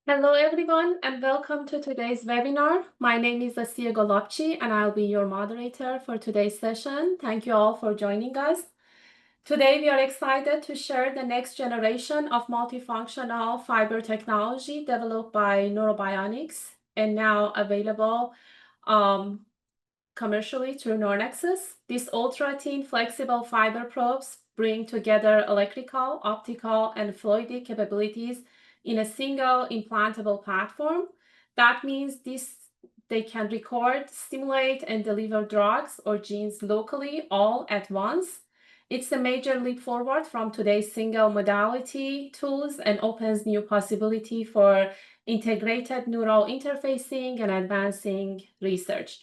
Hello, everyone, and welcome to today's webinar. My name is Asiye Golopci, and I'll be your moderator for today's session. Thank you all for joining us. Today, we are excited to share the next generation of multifunctional fiber technology developed by Neurobionics and now available commercially through Nornexus. These ultra-thin flexible fiber probes bring together electrical, optical, and fluidic capabilities in a single implantable platform. That means they can record, stimulate, and deliver drugs or genes locally all at once. It's a major leap forward from today's single modality tools and opens new possibility for integrated neural interfacing and advancing research.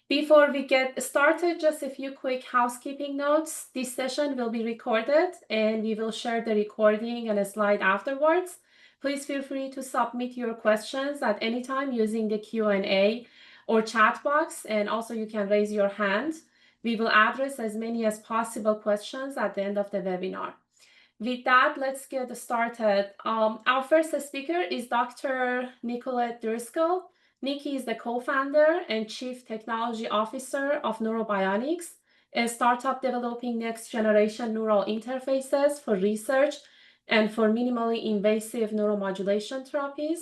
Before we get started, just a few quick housekeeping notes. This session will be recorded and we will share the recording and a slide afterwards. Please feel free to submit your questions at any time using the Q&A or chat box, and also you can raise your hand. We will address as many as possible questions at the end of the webinar. With that, let's get started. Our first speaker is Dr. Nicolette Driscoll. Nikki is the co-founder and chief technology officer of Neurobionics, a startup developing next-generation neural interfaces for research and for minimally invasive neuromodulation therapies.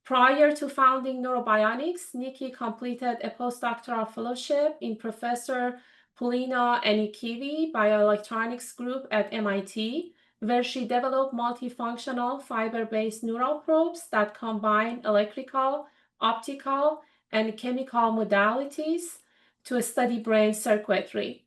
Prior to founding Neurobionics, Nikki completed a postdoctoral fellowship in Professor Polina Anikivi Bioelectronics Group at MIT, where she developed multifunctional fiber-based neural probes that combine electrical, optical, and chemical modalities to study brain circuitry.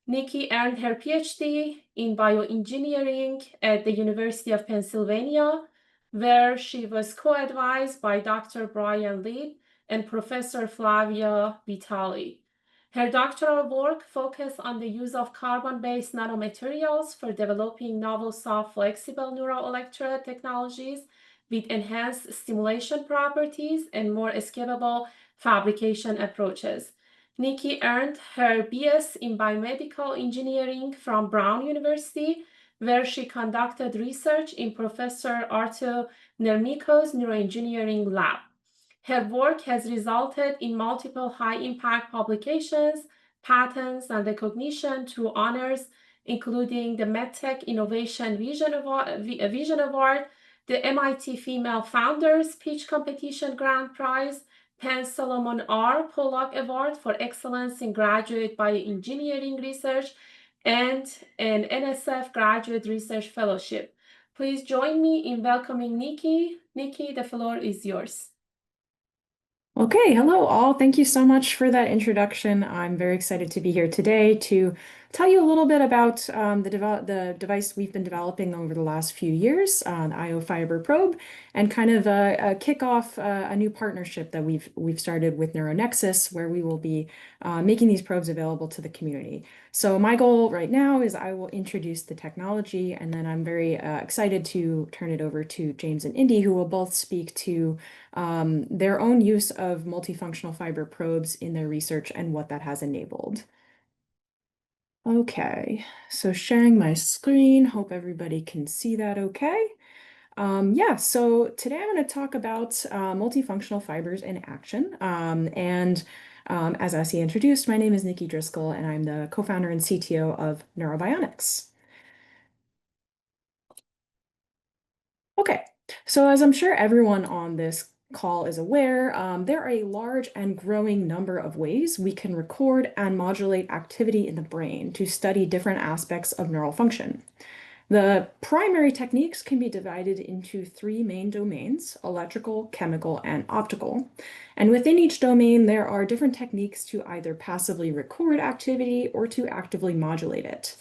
Nikki earned her PhD in bioengineering at the University of Pennsylvania, where she was co-advised by Dr. Brian Lieb and Professor Flavia Vitali. Her doctoral work focused on the use of carbon-based nanomaterials for developing novel soft flexible neural electrode technologies with enhanced stimulation properties and more escapable fabrication approaches. Nikki earned her BS in biomedical engineering from Brown University, where she conducted research in Professor Arto Nermiko's neuroengineering lab. Her work has resulted in multiple high-impact publications, patents, and recognition through honors, including the MedTech Innovation Vision Award, the MIT Female Founders Pitch Competition Grand Prize, Penn Solomon R. Pollack Award for Excellence in Graduate Bioengineering Research, and an NSF Graduate Research Fellowship. Please join me in welcoming Nikki. Nikki, the floor is yours. Okay, hello all. Thank you so much for that introduction. I'm very excited to be here today to tell you a little bit about the device we've been developing over the last few years, the IO Fiber Probe, and kind of kick off a new partnership that we've started with NeuroNexus, where we will be making these probes available to the community. So my goal right now is I will introduce the technology, and then I'm very excited to turn it over to James and Indy, who will both speak to their own use of multifunctional fiber probes in their research and what that has enabled. Okay, so sharing my screen, hope everybody can see that okay. Yeah, so today I'm going to talk about multifunctional fibers in action. As Essie introduced, my name is Nikki Driscoll, and I'm the co-founder and CTO of Neurobionics. Okay, so as I'm sure everyone on this call is aware, there are a large and growing number of ways we can record and modulate activity in the brain to study different aspects of neural function. The primary techniques can be divided into three main domains: electrical, chemical, and optical. And within each domain, there are different techniques to either passively record activity or to actively modulate it.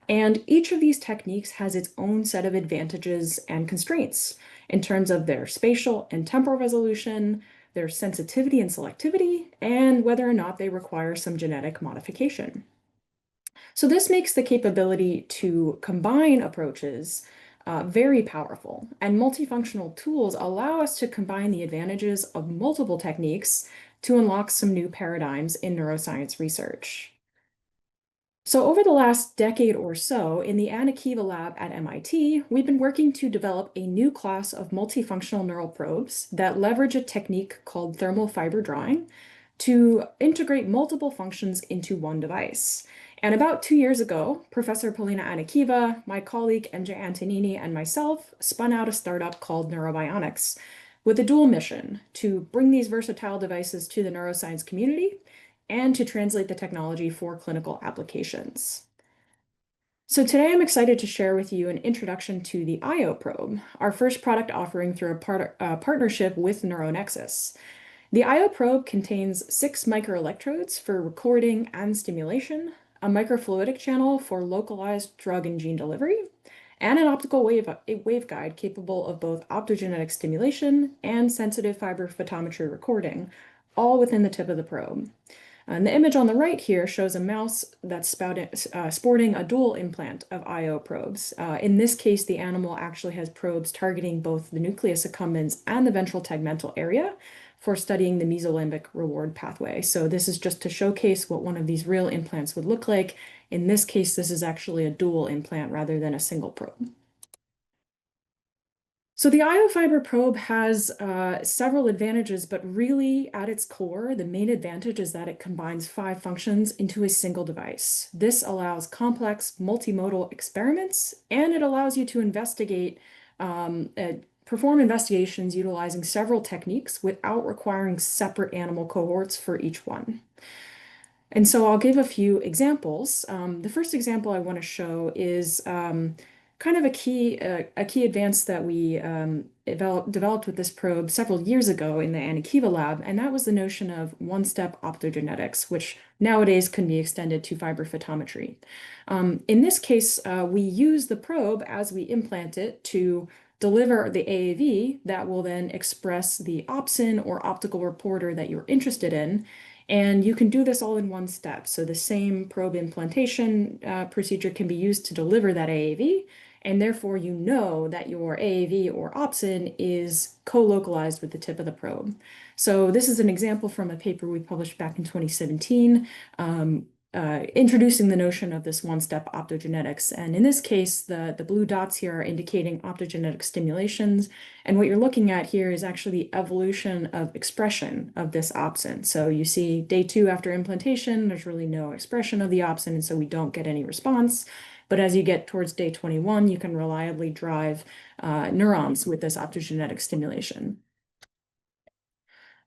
And each of these techniques has its own set of advantages and constraints in terms of their spatial and temporal resolution, their sensitivity and selectivity, and whether or not they require some genetic modification. So this makes the capability to combine approaches very powerful, and multifunctional tools allow us to combine the advantages of multiple techniques to unlock some new paradigms in neuroscience research. So over the last decade or so, in the Anakiva lab at MIT, we've been working to develop a new class of multifunctional neural probes that leverage a technique called thermal fiber drawing to integrate multiple functions into one device. And about 2 years ago, Professor Polina Anakiva, my colleague MJ Antonini, and myself spun out a startup called Neurobionics with a dual mission to bring these versatile devices to the neuroscience community and to translate the technology for clinical applications. So today I'm excited to share with you an introduction to the IO probe, our first product offering through a partnership with NeuroNexus. The IO probe contains 6 microelectrodes for recording and stimulation, a microfluidic channel for localized drug and gene delivery, and an optical waveguide capable of both optogenetic stimulation and sensitive fiber photometry recording, all within the tip of the probe. And the image on the right here shows a mouse that's sporting a dual implant of IO probes. In this case, the animal actually has probes targeting both the nucleus accumbens and the ventral tegmental area for studying the mesolimbic reward pathway. So this is just to showcase what one of these real implants would look like. In this case, this is actually a dual implant rather than a single probe. So the IO-fiber probe has several advantages, but really at its core, the main advantage is that it combines 5 functions into a single device. This allows complex multimodal experiments, and it allows you to perform investigations utilizing several techniques without requiring separate animal cohorts for each one. And so I'll give a few examples. The first example I want to show is kind of a key advance that we developed with this probe several years ago in the Anakiva lab, and that was the notion of one-step optogenetics, which nowadays can be extended to fiber photometry. In this case, we use the probe as we implant it to deliver the AAV that will then express the opsin or optical reporter that you're interested in. And you can do this all in one step. So the same probe implantation procedure can be used to deliver that AAV, and therefore you know that your AAV or opsin is co-localized with the tip of the probe. So this is an example from a paper we published back in 2017, introducing the notion of this one-step optogenetics. And in this case, the blue dots here are indicating optogenetic stimulations. And what you're looking at here is actually the evolution of expression of this opsin. So you see day 2 after implantation, there's really no expression of the opsin, and so we don't get any response. But as you get towards day 21, you can reliably drive neurons with this optogenetic stimulation.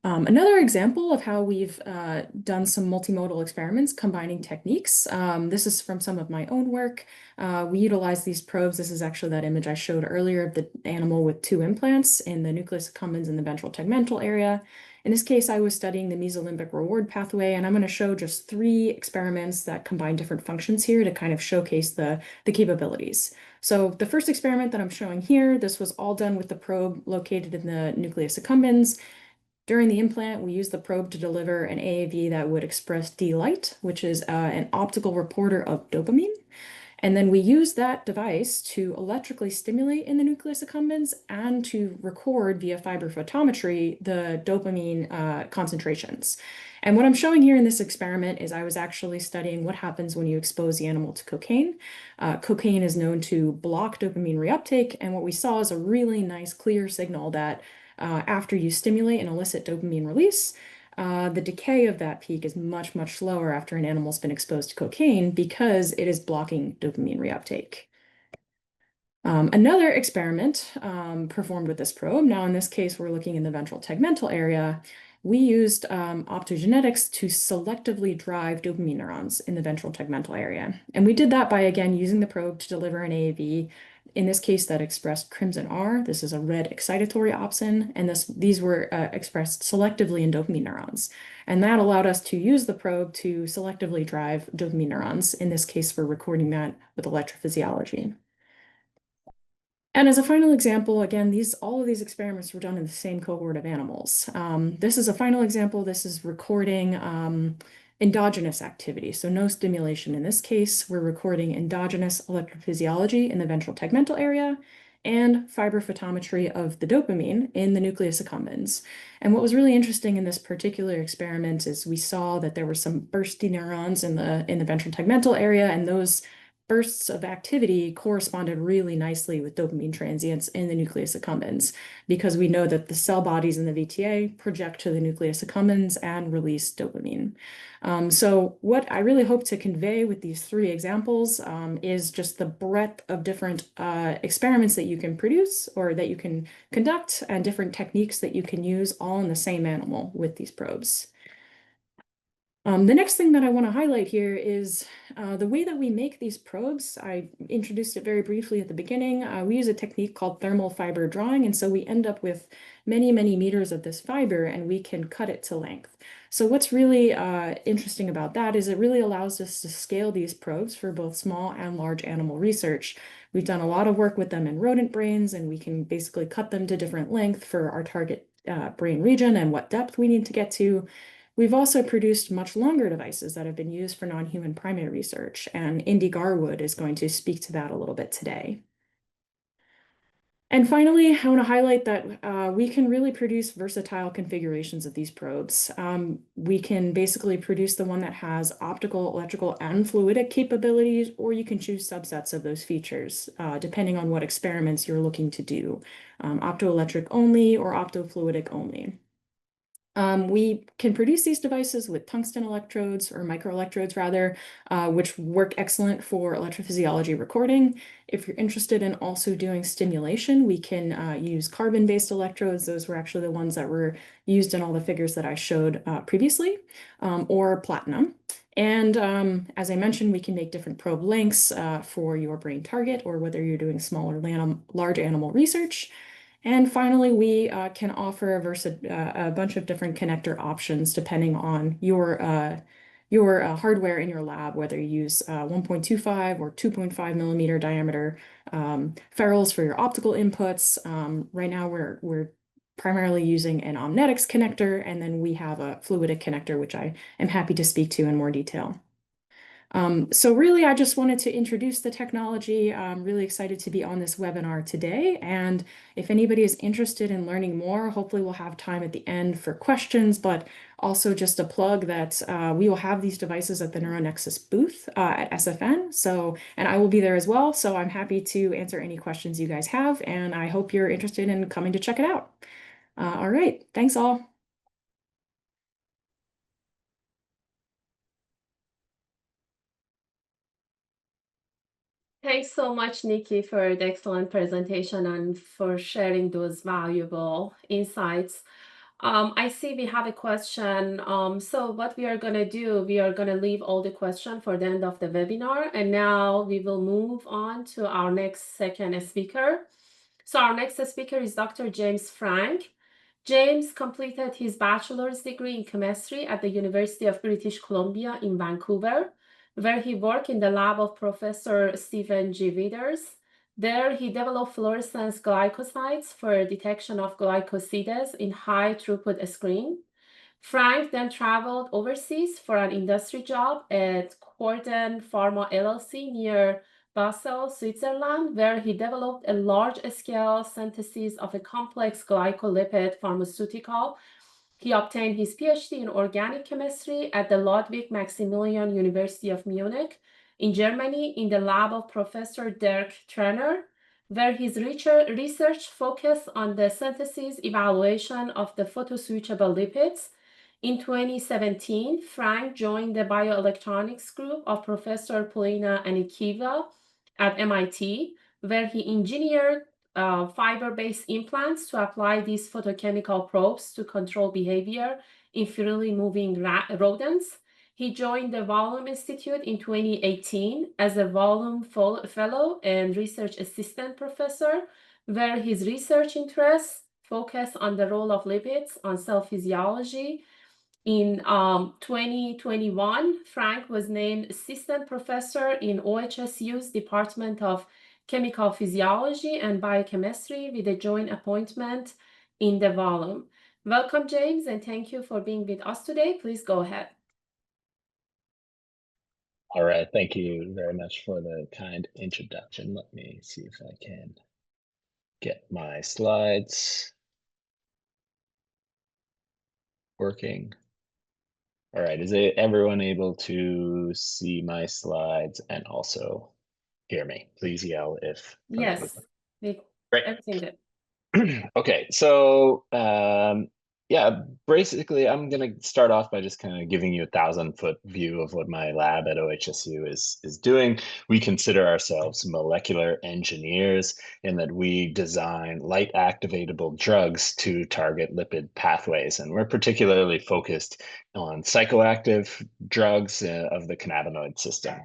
Another example of how we've done some multimodal experiments combining techniques. This is from some of my own work. We utilize these probes. This is actually that image I showed earlier of the animal with 2 implants in the nucleus accumbens in the ventral tegmental area. In this case, I was studying the mesolimbic reward pathway, and I'm going to show just 3 experiments that combine different functions here to kind of showcase the capabilities. So the first experiment that I'm showing here, this was all done with the probe located in the nucleus accumbens. During the implant, we used the probe to deliver an AAV that would express D-light, which is an optical reporter of dopamine. And then we use that device to electrically stimulate in the nucleus accumbens and to record via fiber photometry the dopamine concentrations. And what I'm showing here in this experiment is I was actually studying what happens when you expose the animal to cocaine. Cocaine is known to block dopamine reuptake, and what we saw is a really nice clear signal that after you stimulate and elicit dopamine release, the decay of that peak is much, much slower after an animal's been exposed to cocaine because it is blocking dopamine reuptake. Another experiment performed with this probe, now in this case we're looking in the ventral tegmental area, we used optogenetics to selectively drive dopamine neurons in the ventral tegmental area. And we did that by, again, using the probe to deliver an AAV, in this case that expressed crimson R. This is a red excitatory opsin, and these were expressed selectively in dopamine neurons. And that allowed us to use the probe to selectively drive dopamine neurons. In this case, we're recording that with electrophysiology. And as a final example, again, all of these experiments were done in the same cohort of animals. This is a final example. This is recording endogenous activity, so no stimulation. In this case, we're recording endogenous electrophysiology in the ventral tegmental area. and fiber photometry of the dopamine in the nucleus accumbens. And what was really interesting in this particular experiment is we saw that there were some bursty neurons in the ventral tegmental area, and those bursts of activity corresponded really nicely with dopamine transients in the nucleus accumbens, because we know that the cell bodies in the VTA project to the nucleus accumbens and release dopamine. So what I really hope to convey with these three examples is just the breadth of different experiments that you can produce or that you can conduct, and different techniques that you can use all in the same animal with these probes. The next thing that I want to highlight here is the way that we make these probes. I introduced it very briefly at the beginning. We use a technique called thermal fiber drawing, and so we end up with many, many meters of this fiber, and we can cut it to length. So what's really interesting about that is it really allows us to scale these probes for both small and large animal research. We've done a lot of work with them in rodent brains, and we can basically cut them to different length for our target brain region and what depth we need to get to. We've also produced much longer devices that have been used for non-human primate research, and Indy Garwood is going to speak to that a little bit today. And finally, I want to highlight that we can really produce versatile configurations of these probes. We can basically produce the one that has optical, electrical, and fluidic capabilities, or you can choose subsets of those features, depending on what experiments you're looking to do, optoelectric only or optofluidic only. We can produce these devices with tungsten electrodes, or microelectrodes rather, which work excellent for electrophysiology recording. If you're interested in also doing stimulation, we can use carbon-based electrodes. Those were actually the ones that were used in all the figures that I showed previously, or platinum. And as I mentioned, we can make different probe lengths for your brain target, or whether you're doing small or large animal research. And finally, we can offer a bunch of different connector options depending on your hardware in your lab, whether you use 1.25 or 2.5 millimeter diameter ferrules for your optical inputs. Right now, we're primarily using an Omnetics connector, and then we have a fluidic connector, which I am happy to speak to in more detail. So really, I just wanted to introduce the technology. I'm really excited to be on this webinar today. And if anybody is interested in learning more, hopefully we'll have time at the end for questions, but also just a plug that we will have these devices at the NeuroNexus booth at SFN. And I will be there as well. So I'm happy to answer any questions you guys have. And I hope you're interested in coming to check it out. All right. Thanks all. Thanks so much, Nikki, for the excellent presentation and for sharing those valuable insights. I see we have a question. So what we are going to do, we are going to leave all the questions for the end of the webinar. And now we will move on to our next second speaker. So our next speaker is Dr. James Frank. James completed his bachelor's degree in chemistry at the University of British Columbia in Vancouver, where he worked in the lab of Professor Stephen G. Withers. There, he developed fluorescence glycosides for detection of glycosides in high-throughput screen. Frank then traveled overseas for an industry job at Corden Pharma LLC near Basel, Switzerland, where he developed a large-scale synthesis of a complex glycolipid pharmaceutical. He obtained his PhD in organic chemistry at the Ludwig Maximilian University of Munich in Germany in the lab of Professor Dirk Trenner, where his research focused on the synthesis evaluation of the photoswitchable lipids. In 2017, Frank joined the bioelectronics group of Professor Polina Anikieva at MIT, where he engineered fiber-based implants to apply these photochemical probes to control behavior in freely moving rodents. He joined the Volume Institute in 2018 as a Volume Fellow and Research Assistant Professor, where his research interests focus on the role of lipids on cell physiology. In 2021, Frank was named Assistant Professor in OHSU's Department of Chemical Physiology and Biochemistry with a joint appointment in the volume. Welcome, James, and thank you for being with us today. Please go ahead. All right, thank you very much for the kind introduction. Let me see if I can get my slides working. All right, is everyone able to see my slides and also hear me? Please yell if for me. Yes, we, Great. everything good. Okay, so yeah, basically I'm gonna start off by just kind of giving you a 1,000-foot view of what my lab at OHSU is doing. We consider ourselves molecular engineers in that we design light activatable drugs to target lipid pathways, and we're particularly focused on psychoactive drugs of the cannabinoid system.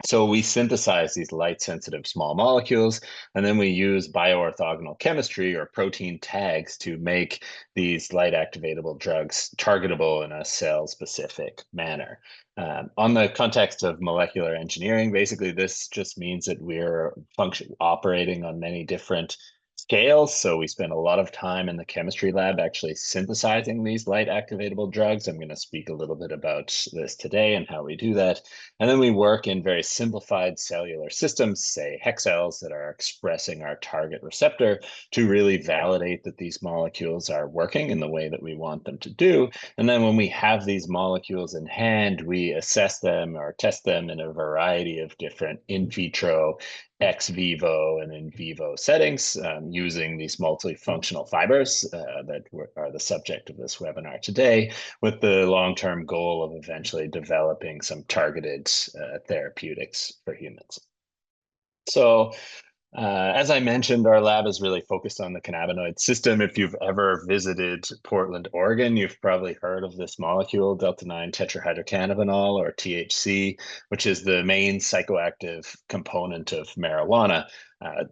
So we synthesize these light sensitive small molecules, and then we use bioorthogonal chemistry or protein tags to make these light activatable drugs targetable in a cell specific manner. On the context of molecular engineering, basically this just means that we're operating on many different scales. So we spend a lot of time in the chemistry lab actually synthesizing these light activatable drugs. I'm going to speak a little bit about this today and how we do that. And then we work in very simplified cellular systems, say hex cells that are expressing our target receptor to really validate that these molecules are working in the way that we want them to do. And then when we have these molecules in hand, we assess them or test them in a variety of different in vitro, ex vivo, and in vivo settings using these multifunctional fibers that are the subject of this webinar today, with the long-term goal of eventually developing some targeted therapeutics for humans. So as I mentioned, our lab is really focused on the cannabinoid system. If you've ever visited Portland, Oregon, you've probably heard of this molecule, delta-9 tetrahydrocannabinol, or THC, which is the main psychoactive component of marijuana.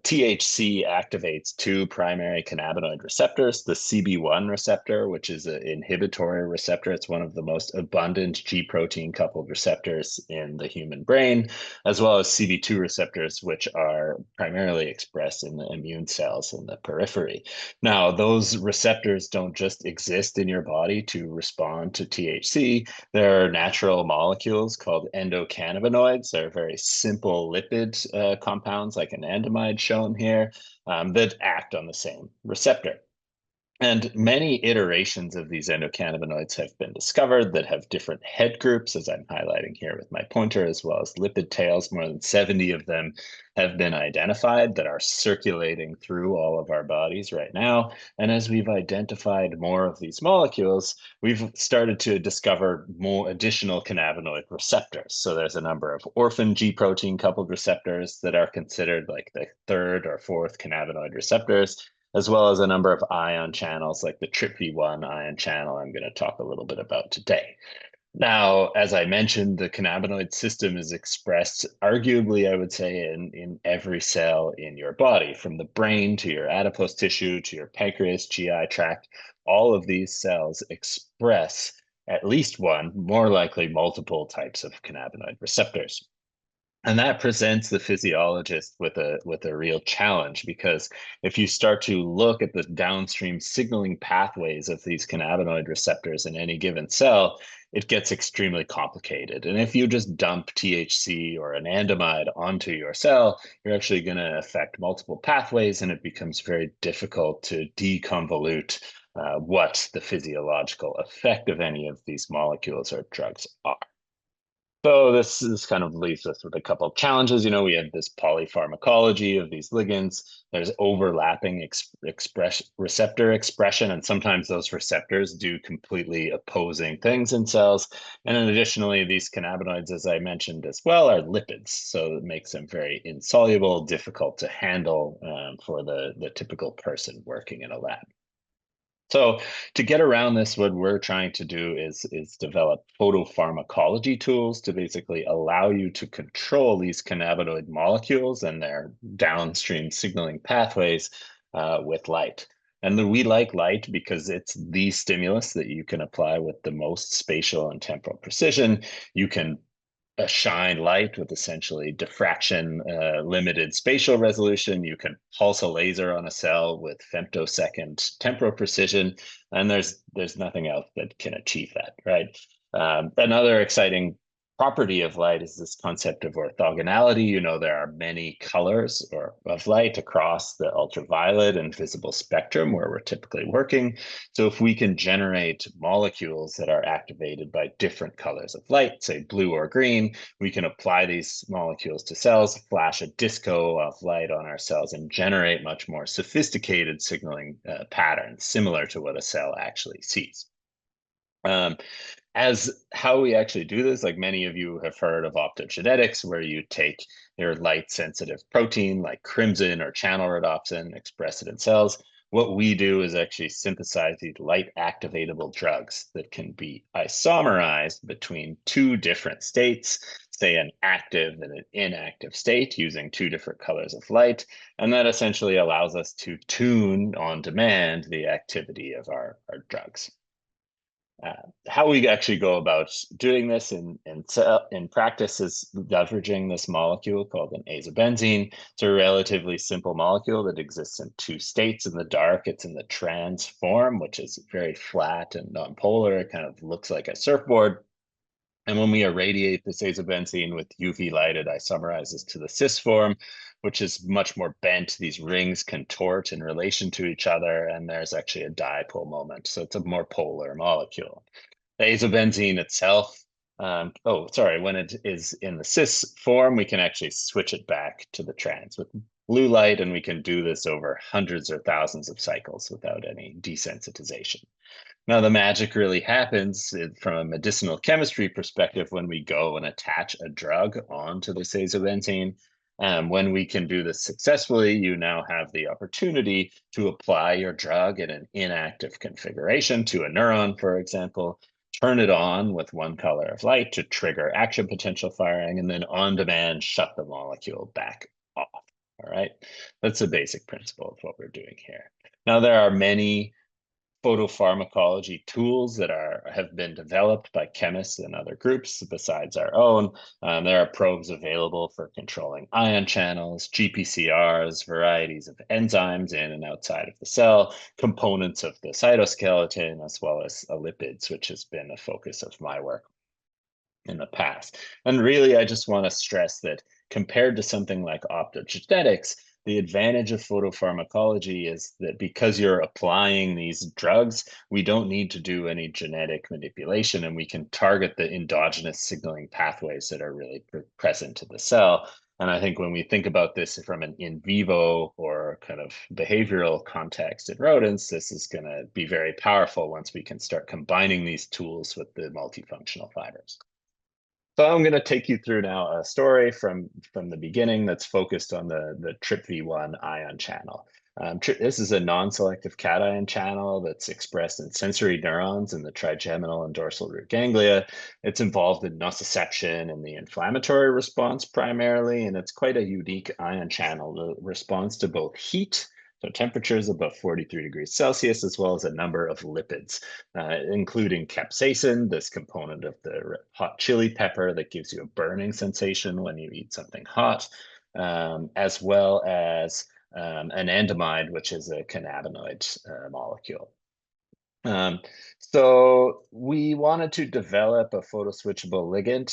THC activates two primary cannabinoid receptors, the CB1 receptor, which is an inhibitory receptor. It's one of the most abundant G protein coupled receptors in the human brain, as well as CB2 receptors, which are primarily expressed in the immune cells in the periphery. Now, those receptors don't just exist in your body to respond to THC. There are natural molecules called endocannabinoids. They're very simple lipid compounds, like anandamide shown here, that act on the same receptor. And many iterations of these endocannabinoids have been discovered that have different head groups, as I'm highlighting here with my pointer, as well as lipid tails. More than 70 of them have been identified that are circulating through all of our bodies right now. And as we've identified more of these molecules, we've started to discover more additional cannabinoid receptors. So there's a number of orphan G protein coupled receptors that are considered like the third or fourth cannabinoid receptors, as well as a number of ion channels like the TRPV1 ion channel I'm going to talk a little bit about today. Now, as I mentioned, the cannabinoid system is expressed arguably, I would say, in every cell in your body, from the brain to your adipose tissue to your pancreas, GI tract. All of these cells express at least one, more likely multiple types of cannabinoid receptors. And that presents the physiologist with a real challenge, because if you start to look at the downstream signaling pathways of these cannabinoid receptors in any given cell, it gets extremely complicated. And if you just dump THC or anandamide onto your cell, you're actually going to affect multiple pathways, and it becomes very difficult to deconvolute what the physiological effect of any of these molecules or drugs are. So this kind of leaves us with a couple of challenges. You know, we have this polypharmacology of these ligands. There's overlapping receptor expression, and sometimes those receptors do completely opposing things in cells. And then additionally, these cannabinoids, as I mentioned as well, are lipids. So it makes them very insoluble, difficult to handle for the typical person working in a lab. So to get around this, what we're trying to do is develop photopharmacology tools to basically allow you to control these cannabinoid molecules and their downstream signaling pathways with light. And we like light because it's the stimulus that you can apply with the most spatial and temporal precision. You can shine light with essentially diffraction limited spatial resolution. You can pulse a laser on a cell with femtosecond temporal precision, and there's nothing else that can achieve that, right? Another exciting property of light is this concept of orthogonality. You know, there are many colors of light across the ultraviolet and visible spectrum where we're typically working. So if we can generate molecules that are activated by different colors of light, say blue or green, we can apply these molecules to cells, flash a disco of light on our cells, and generate much more sophisticated signaling patterns, similar to what a cell actually sees. As how we actually do this, like many of you have heard of optogenetics, where you take your light sensitive protein like crimson or channel rhodopsin, express it in cells. What we do is actually synthesize these light activatable drugs that can be isomerized between two different states, say an active and an inactive state, using two different colors of light. And that essentially allows us to tune on demand the activity of our drugs. How we actually go about doing this in practice is leveraging this molecule called an azobenzene. It's a relatively simple molecule that exists in two states. In the dark, it's in the trans form, which is very flat and nonpolar. It kind of looks like a surfboard. And when we irradiate this azobenzene with UV light, it isomerizes to the cis form, which is much more bent. These rings contort in relation to each other, and there's actually a dipole moment. So it's a more polar molecule. The azobenzene itself, when it is in the cis form, we can actually switch it back to the trans with blue light, and we can do this over hundreds or thousands of cycles without any desensitization. Now, the magic really happens from a medicinal chemistry perspective when we go and attach a drug onto this azobenzene. When we can do this successfully, you now have the opportunity to apply your drug in an inactive configuration to a neuron, for example, turn it on with one color of light to trigger action potential firing, and then on demand shut the molecule back off. All right, that's the basic principle of what we're doing here. Now, there are many photopharmacology tools that have been developed by chemists and other groups besides our own. There are probes available for controlling ion channels, GPCRs, varieties of enzymes in and outside of the cell, components of the cytoskeleton, as well as lipids, which has been a focus of my work in the past. And really, I just want to stress that compared to something like optogenetics, the advantage of photopharmacology is that because you're applying these drugs, we don't need to do any genetic manipulation, and we can target the endogenous signaling pathways that are really present to the cell. And I think when we think about this from an in vivo or kind of behavioral context in rodents, this is going to be very powerful once we can start combining these tools with the multifunctional fibers. So I'm going to take you through now a story from the beginning that's focused on the TRPV1 ion channel. This is a non-selective cation channel that's expressed in sensory neurons in the trigeminal and dorsal root ganglia. It's involved in nociception and the inflammatory response primarily, and it's quite a unique ion channel that responds to both heat, so temperatures above 43 degrees Celsius, as well as a number of lipids, including capsaicin, this component of the hot chili pepper that gives you a burning sensation when you eat something hot, as well as anandamide, which is a cannabinoid molecule. So we wanted to develop a photoswitchable ligand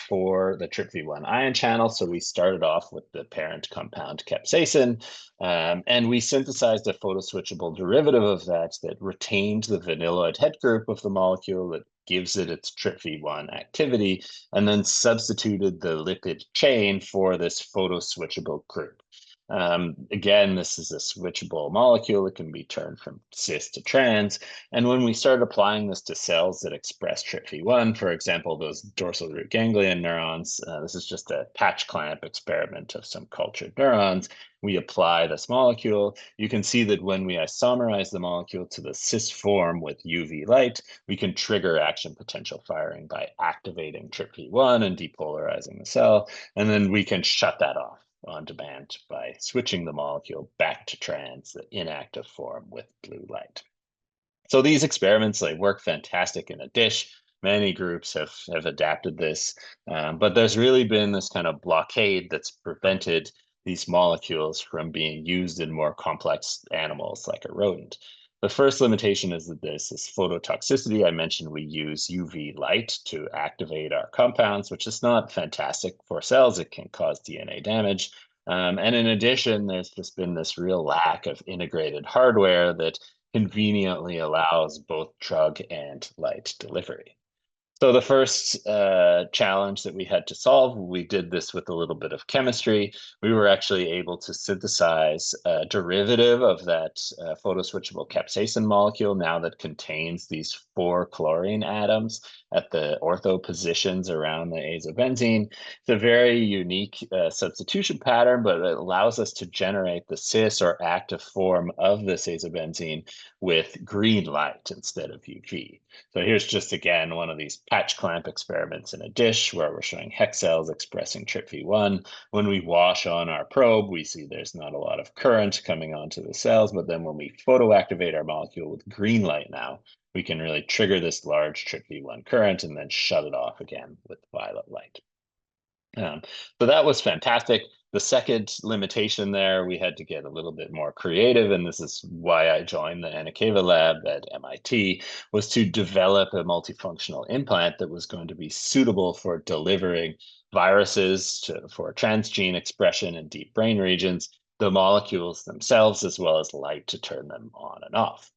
for the TRPV1 ion channel. So we started off with the parent compound capsaicin, and we synthesized a photoswitchable derivative of that retained the vanilloid head group of the molecule that gives it its TRPV1 activity, and then substituted the lipid chain for this photoswitchable group. Again, this is a switchable molecule. It can be turned from cis to trans. And when we start applying this to cells that express TRPV1, for example, those dorsal root ganglion neurons, this is just a patch clamp experiment of some cultured neurons. We apply this molecule. You can see that when we isomerize the molecule to the cis form with UV light, we can trigger action potential firing by activating TRPV1 and depolarizing the cell. And then we can shut that off on demand by switching the molecule back to trans, the inactive form, with blue light. So these experiments, they work fantastic in a dish. Many groups have adapted this, but there's really been this kind of blockade that's prevented these molecules from being used in more complex animals like a rodent. The first limitation is that there's this phototoxicity. I mentioned we use UV light to activate our compounds, which is not fantastic for cells. It can cause DNA damage. And in addition, there's just been this real lack of integrated hardware that conveniently allows both drug and light delivery. So the first challenge that we had to solve, we did this with a little bit of chemistry. We were actually able to synthesize a derivative of that photoswitchable capsaicin molecule now that contains these 4 chlorine atoms at the ortho positions around the azobenzene. It's a very unique substitution pattern, but it allows us to generate the cis or active form of this azobenzene with green light instead of UV. So here's just, again, one of these patch clamp experiments in a dish where we're showing hex cells expressing TRPV1. When we wash on our probe, we see there's not a lot of current coming onto the cells, but then when we photoactivate our molecule with green light now, we can really trigger this large TRPV1 current and then shut it off again with violet light. So that was fantastic. The second limitation there, we had to get a little bit more creative, and this is why I joined the Anakeva lab at MIT, was to develop a multifunctional implant that was going to be suitable for delivering viruses for transgene expression in deep brain regions, the molecules themselves, as well as light to turn them on and off.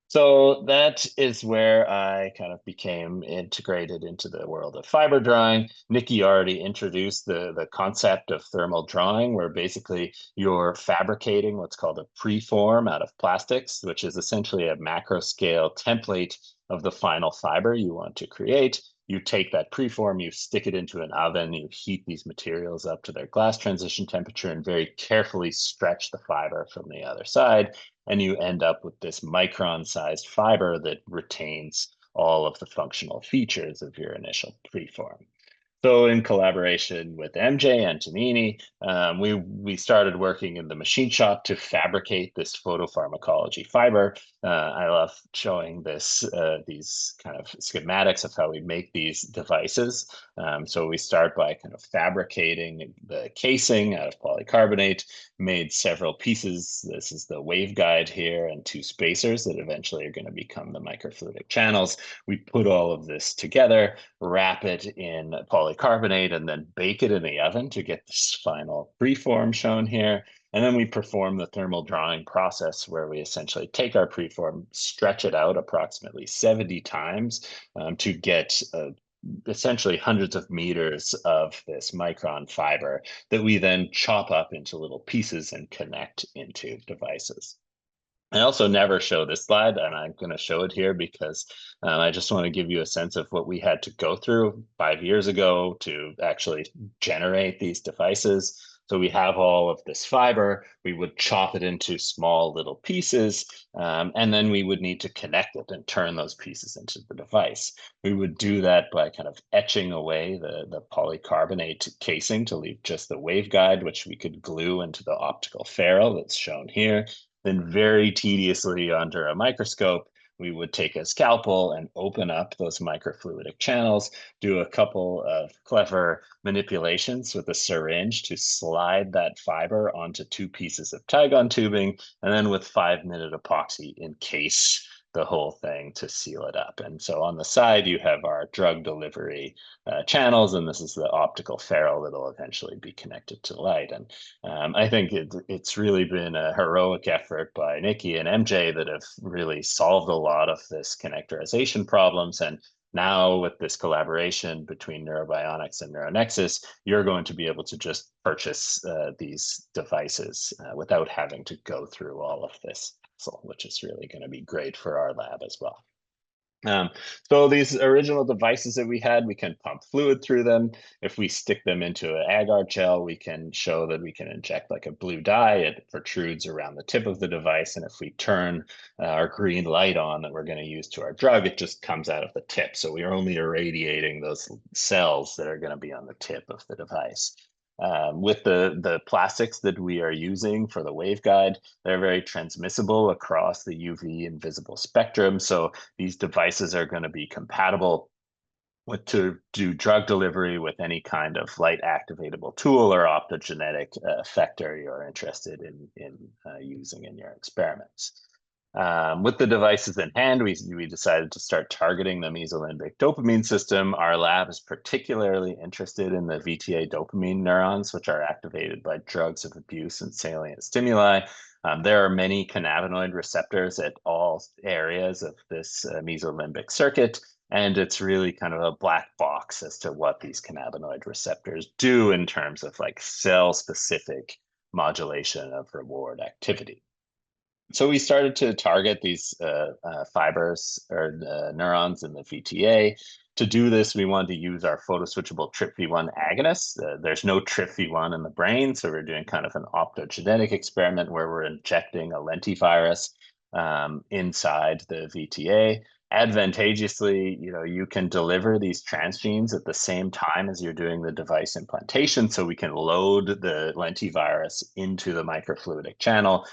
So that is where I kind of became integrated into the world of fiber drawing. Nikki already introduced the concept of thermal drawing, where basically you're fabricating what's called a preform out of plastics, which is essentially a macro scale template of the final fiber you want to create. You take that preform, you stick it into an oven, you heat these materials up to their glass transition temperature and very carefully stretch the fiber from the other side. And you end up with this micron-sized fiber that retains all of the functional features of your initial preform. So in collaboration with MJ Antonini, we started working in the machine shop to fabricate this photopharmacology fiber. I love showing these kind of schematics of how we make these devices. So we start by kind of fabricating the casing out of polycarbonate, made several pieces. This is the waveguide here and 2 spacers that eventually are going to become the microfluidic channels. We put all of this together, wrap it in polycarbonate, and then bake it in the oven to get this final preform shown here. And then we perform the thermal drawing process where we essentially take our preform, stretch it out approximately 70 times to get essentially hundreds of meters of this micron fiber that we then chop up into little pieces and connect into devices. I also never show this slide, and I'm going to show it here because I just want to give you a sense of what we had to go through 5 years ago to actually generate these devices. So we have all of this fiber, we would chop it into small little pieces, and then we would need to connect it and turn those pieces into the device. We would do that by kind of etching away the polycarbonate casing to leave just the waveguide, which we could glue into the optical ferrule that's shown here. Then very tediously under a microscope, we would take a scalpel and open up those microfluidic channels, do a couple of clever manipulations with a syringe to slide that fiber onto 2 pieces of Tygon tubing, and then with 5-minute epoxy encase the whole thing to seal it up. And so on the side, you have our drug delivery channels, and this is the optical ferrule that will eventually be connected to light. And I think it's really been a heroic effort by Nikki and MJ that have really solved a lot of this connectorization problems. And now with this collaboration between Neurobionics and Neuronexus, you're going to be able to just purchase these devices without having to go through all of this, which is really going to be great for our lab as well. So these original devices that we had, we can pump fluid through them. If we stick them into an agar gel, we can show that we can inject like a blue dye. It protrudes around the tip of the device. And if we turn our green light on that we're going to use to our drug, it just comes out of the tip. So we are only irradiating those cells that are going to be on the tip of the device. With the plastics that we are using for the waveguide, they're very transmissible across the UV and visible spectrum. So these devices are going to be compatible to do drug delivery with any kind of light activatable tool or optogenetic effector you're interested in using in your experiments. With the devices in hand, we decided to start targeting the mesolimbic dopamine system. Our lab is particularly interested in the VTA dopamine neurons, which are activated by drugs of abuse and salient stimuli. There are many cannabinoid receptors at all areas of this mesolimbic circuit, and it's really kind of a black box as to what these cannabinoid receptors do in terms of like cell-specific modulation of reward activity. So we started to target these fibers or neurons in the VTA. To do this, we wanted to use our photoswitchable TRPV1 agonist. There's no TRPV1 in the brain, so we're doing kind of an optogenetic experiment where we're injecting a lentivirus inside the VTA. Advantageously, you can deliver these transgenes at the same time as you're doing the device implantation, so we can load the lentivirus into the microfluidic channel,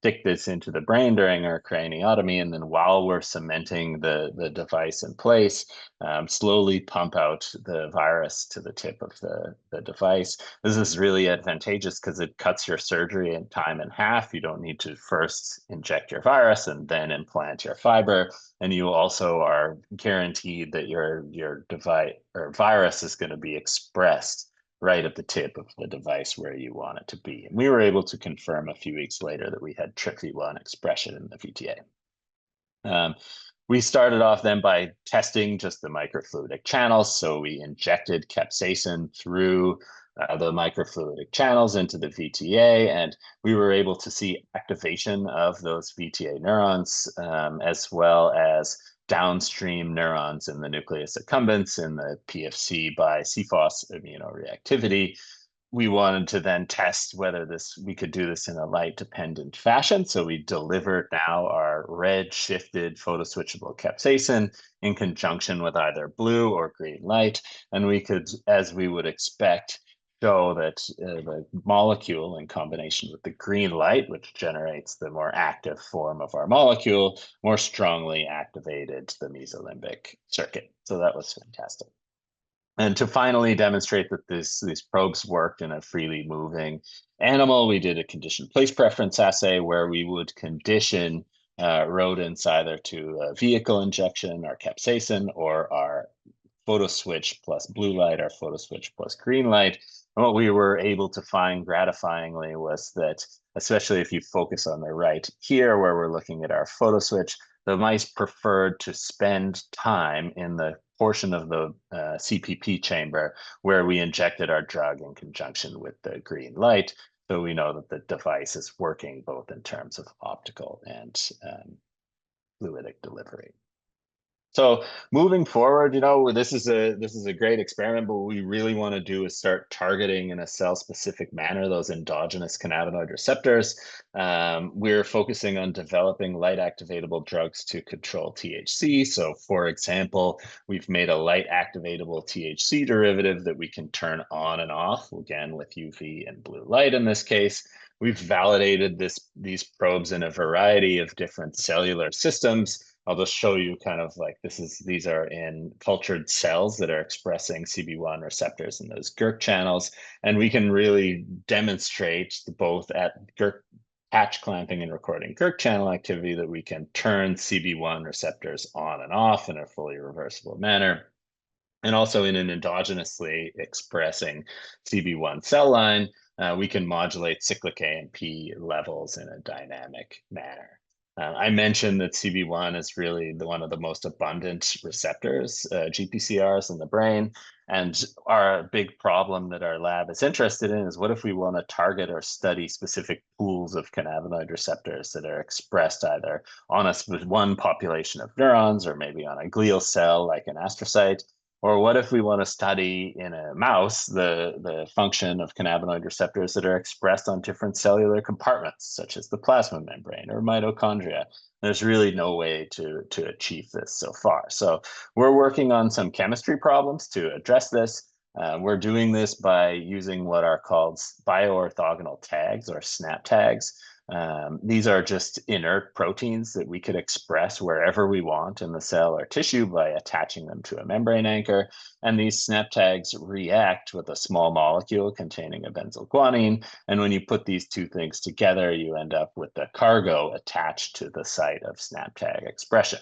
stick this into the brain during our craniotomy, and then while we're cementing the device in place, slowly pump out the virus to the tip of the device. This is really advantageous because it cuts your surgery and time in half. You don't need to first inject your virus and then implant your fiber. And you also are guaranteed that your device or virus is going to be expressed right at the tip of the device where you want it to be. And we were able to confirm a few weeks later that we had TRPV1 expression in the VTA. We started off then by testing just the microfluidic channels. So we injected capsaicin through the microfluidic channels into the VTA, and we were able to see activation of those VTA neurons, as well as downstream neurons in the nucleus accumbens in the PFC by CFOS immunoreactivity. We wanted to then test whether we could do this in a light-dependent fashion. So we delivered now our red shifted photoswitchable capsaicin in conjunction with either blue or green light. And we could, as we would expect, show that the molecule in combination with the green light, which generates the more active form of our molecule, more strongly activated the mesolimbic circuit. So that was fantastic. And to finally demonstrate that these probes worked in a freely moving animal, we did a conditioned place preference assay where we would condition rodents either to a vehicle injection, our capsaicin, or our photoswitch plus blue light, or photoswitch plus green light. And what we were able to find gratifyingly was that, especially if you focus on the right here, where we're looking at our photoswitch, the mice preferred to spend time in the portion of the CPP chamber where we injected our drug in conjunction with the green light. So we know that the device is working both in terms of optical and fluidic delivery. So moving forward, this is a great experiment, but what we really want to do is start targeting in a cell-specific manner those endogenous cannabinoid receptors. We're focusing on developing light-activatable drugs to control THC. So, for example, we've made a light-activatable THC derivative that we can turn on and off, again with UV and blue light in this case. We've validated these probes in a variety of different cellular systems. I'll just show you kind of like these are in cultured cells that are expressing CB1 receptors in those GERK channels. And we can really demonstrate both at GERK patch clamping and recording GERK channel activity that we can turn CB1 receptors on and off in a fully reversible manner. And also in an endogenously expressing CB1 cell line, we can modulate cyclic AMP levels in a dynamic manner. I mentioned that CB1 is really one of the most abundant receptors, GPCRs in the brain. And our big problem that our lab is interested in is what if we want to target or study specific pools of cannabinoid receptors that are expressed either on one population of neurons or maybe on a glial cell like an astrocyte. Or what if we want to study in a mouse the function of cannabinoid receptors that are expressed on different cellular compartments, such as the plasma membrane or mitochondria? There's really no way to achieve this so far. So we're working on some chemistry problems to address this. We're doing this by using what are called bioorthogonal tags or SNAP tags. These are just inert proteins that we could express wherever we want in the cell or tissue by attaching them to a membrane anchor. And these snap tags react with a small molecule containing a benzylguanine. And when you put these two things together, you end up with the cargo attached to the site of snap tag expression.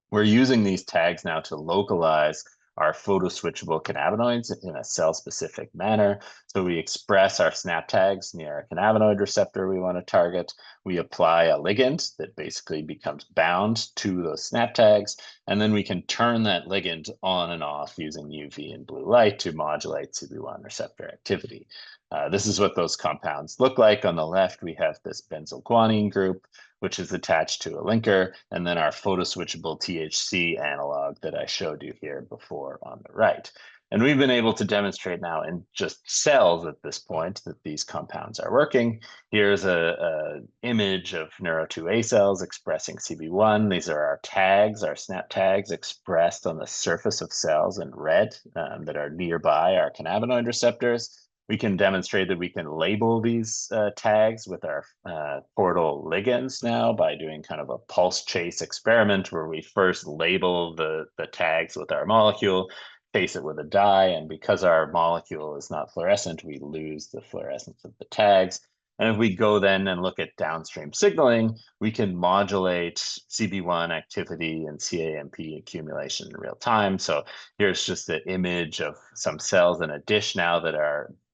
We're using these tags now to localize our photoswitchable cannabinoids in a cell-specific manner. So we express our snap tags near a cannabinoid receptor we want to target. We apply a ligand that basically becomes bound to those snap tags, and then we can turn that ligand on and off using UV and blue light to modulate CB1 receptor activity. This is what those compounds look like. On the left, we have this benzylguanine group, which is attached to a linker, and then our photoswitchable THC analog that I showed you here before on the right. And we've been able to demonstrate now in just cells at this point that these compounds are working. Here's a image of neuro2A cells expressing CB1. These are our tags, our snap tags expressed on the surface of cells in red that are nearby our cannabinoid receptors. We can demonstrate that we can label these tags with our portal ligands now by doing kind of a pulse chase experiment where we first label the tags with our molecule, chase it with a dye, and because our molecule is not fluorescent, we lose the fluorescence of the tags. And if we go then and look at downstream signaling, we can modulate CB1 activity and CAMP accumulation in real time. So here's just an image of some cells in a dish now that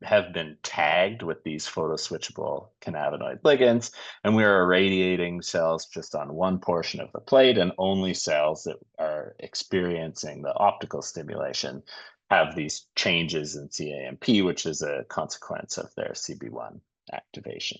have been tagged with these photoswitchable cannabinoid ligands, and we're irradiating cells just on one portion of the plate, and only cells that are experiencing the optical stimulation have these changes in CAMP, which is a consequence of their CB1 activation.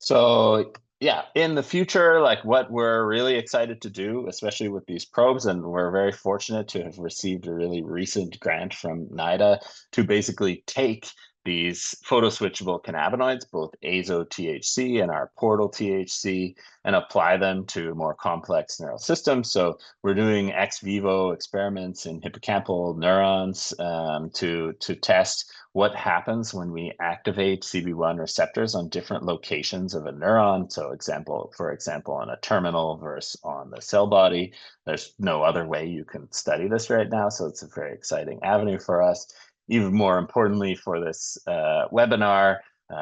So yeah, in the future, like what we're really excited to do, especially with these probes, and we're very fortunate to have received a really recent grant from NIDA to basically take these photoswitchable cannabinoids, both azo-THC and our portal THC, and apply them to more complex neural systems. So we're doing ex vivo experiments in hippocampal neurons to test what happens when we activate CB1 receptors on different locations of a neuron. So for example, on a terminal versus on the cell body. There's no other way you can study this right now. So it's a very exciting avenue for us. Even more importantly for this webinar,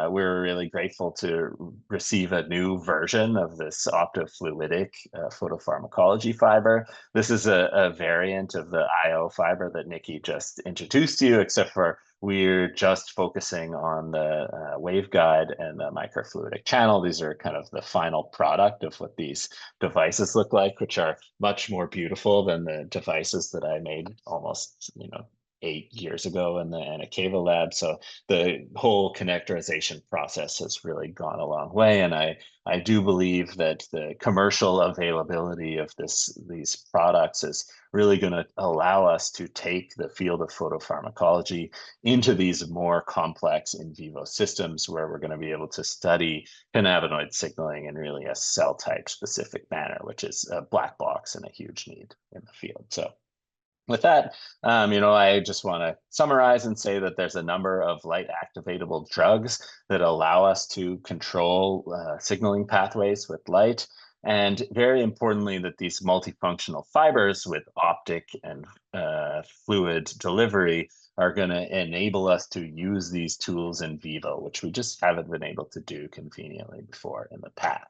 we're really grateful to receive a new version of this optofluidic photopharmacology fiber. This is a variant of the IO fiber that Nikki just introduced to you, except for we're just focusing on the waveguide and the microfluidic channel. These are kind of the final product of what these devices look like, which are much more beautiful than the devices that I made almost, 8 years ago in the Anakeva lab. So the whole connectorization process has really gone a long way. And I do believe that the commercial availability of these products is really going to allow us to take the field of photopharmacology into these more complex in vivo systems where we're going to be able to study cannabinoid signaling in really a cell type specific manner, which is a black box and a huge need in the field. So with that, I just want to summarize and say that there's a number of light activatable drugs that allow us to control signaling pathways with light. And very importantly, that these multifunctional fibers with optic and fluid delivery are going to enable us to use these tools in vivo, which we just haven't been able to do conveniently before in the past.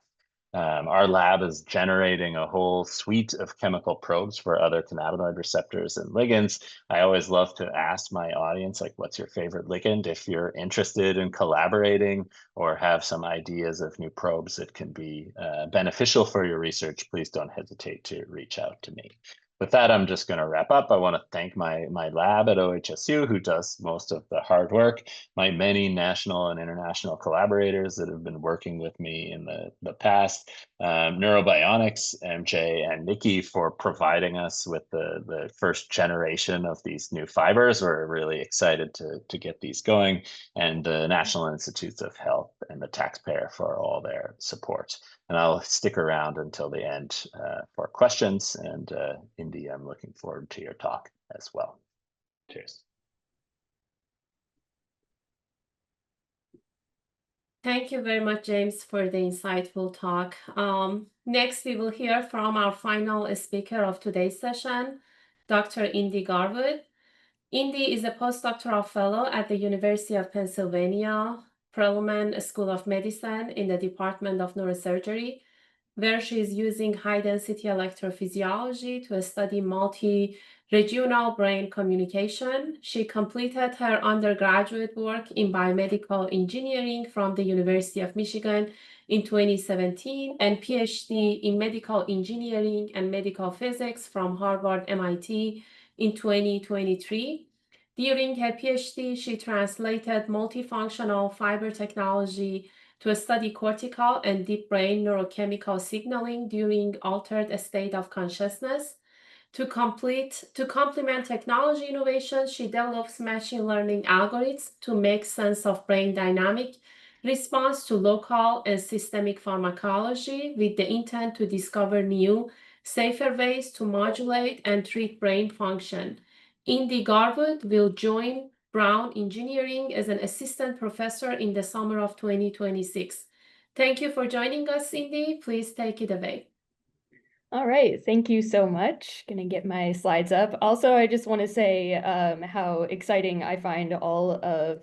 Our lab is generating a whole suite of chemical probes for other cannabinoid receptors and ligands. I always love to ask my audience, like, what's your favorite ligand? If you're interested in collaborating or have some ideas of new probes that can be beneficial for your research, please don't hesitate to reach out to me. With that, I'm just going to wrap up. I want to thank my lab at OHSU, who does most of the hard work, my many national and international collaborators that have been working with me in the past, Neurobionics, MJ, and Nikki for providing us with the first generation of these new fibers. We're really excited to get these going, and the National Institutes of Health and the taxpayer for all their support. And I'll stick around until the end for questions. And Indy, I'm looking forward to your talk as well. Cheers. Thank you very much, James, for the insightful talk. Next, we will hear from our final speaker of today's session, Dr. Indy Garwood. Indy is a postdoctoral fellow at the University of Pennsylvania Perelman School of Medicine in the Department of Neurosurgery, where she is using high-density electrophysiology to study multi-regional brain communication. She completed her undergraduate work in biomedical engineering from the University of Michigan in 2017 and PhD in medical engineering and medical physics from Harvard MIT in 2023. During her PhD, she translated multifunctional fiber technology to study cortical and deep brain neurochemical signaling during altered state of consciousness. To complement technology innovation, she develops machine learning algorithms to make sense of brain dynamic response to local and systemic pharmacology with the intent to discover new, safer ways to modulate and treat brain function. Indy Garwood will join Brown Engineering as an assistant professor in the summer of 2026. Thank you for joining us, Indy. Please take it away. All right, thank you so much. Gonna get my slides up. Also, I just want to say how exciting I find all of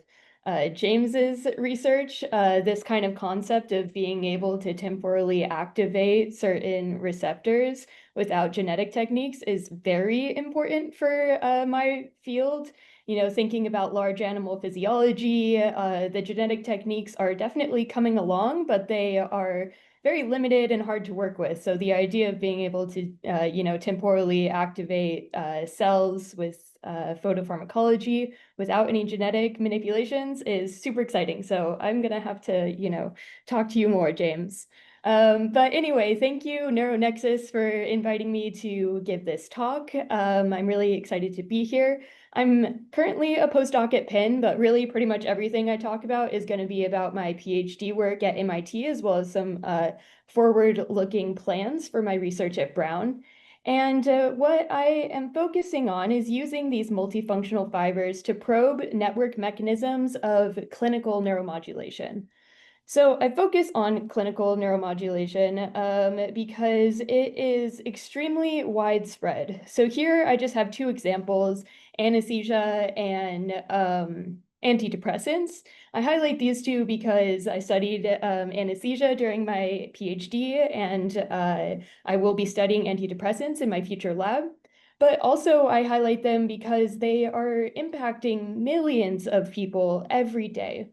James's research. This kind of concept of being able to temporally activate certain receptors without genetic techniques is very important for my field. You know, thinking about large animal physiology, the genetic techniques are definitely coming along, but they are very limited and hard to work with. So the idea of being able to, you know, temporally activate cells with photopharmacology without any genetic manipulations is super exciting. So I'm gonna have to, you know, talk to you more, James. But anyway, thank you, NeuroNexus, for inviting me to give this talk. I'm really excited to be here. I'm currently a postdoc at Penn, but really pretty much everything I talk about is going to be about my PhD work at MIT, as well as some forward-looking plans for my research at Brown. And what I am focusing on is using these multifunctional fibers to probe network mechanisms of clinical neuromodulation. So I focus on clinical neuromodulation because it is extremely widespread. So here I just have two examples, anesthesia and antidepressants. I highlight these two because I studied anesthesia during my PhD, and I will be studying antidepressants in my future lab. But also I highlight them because they are impacting millions of people every day.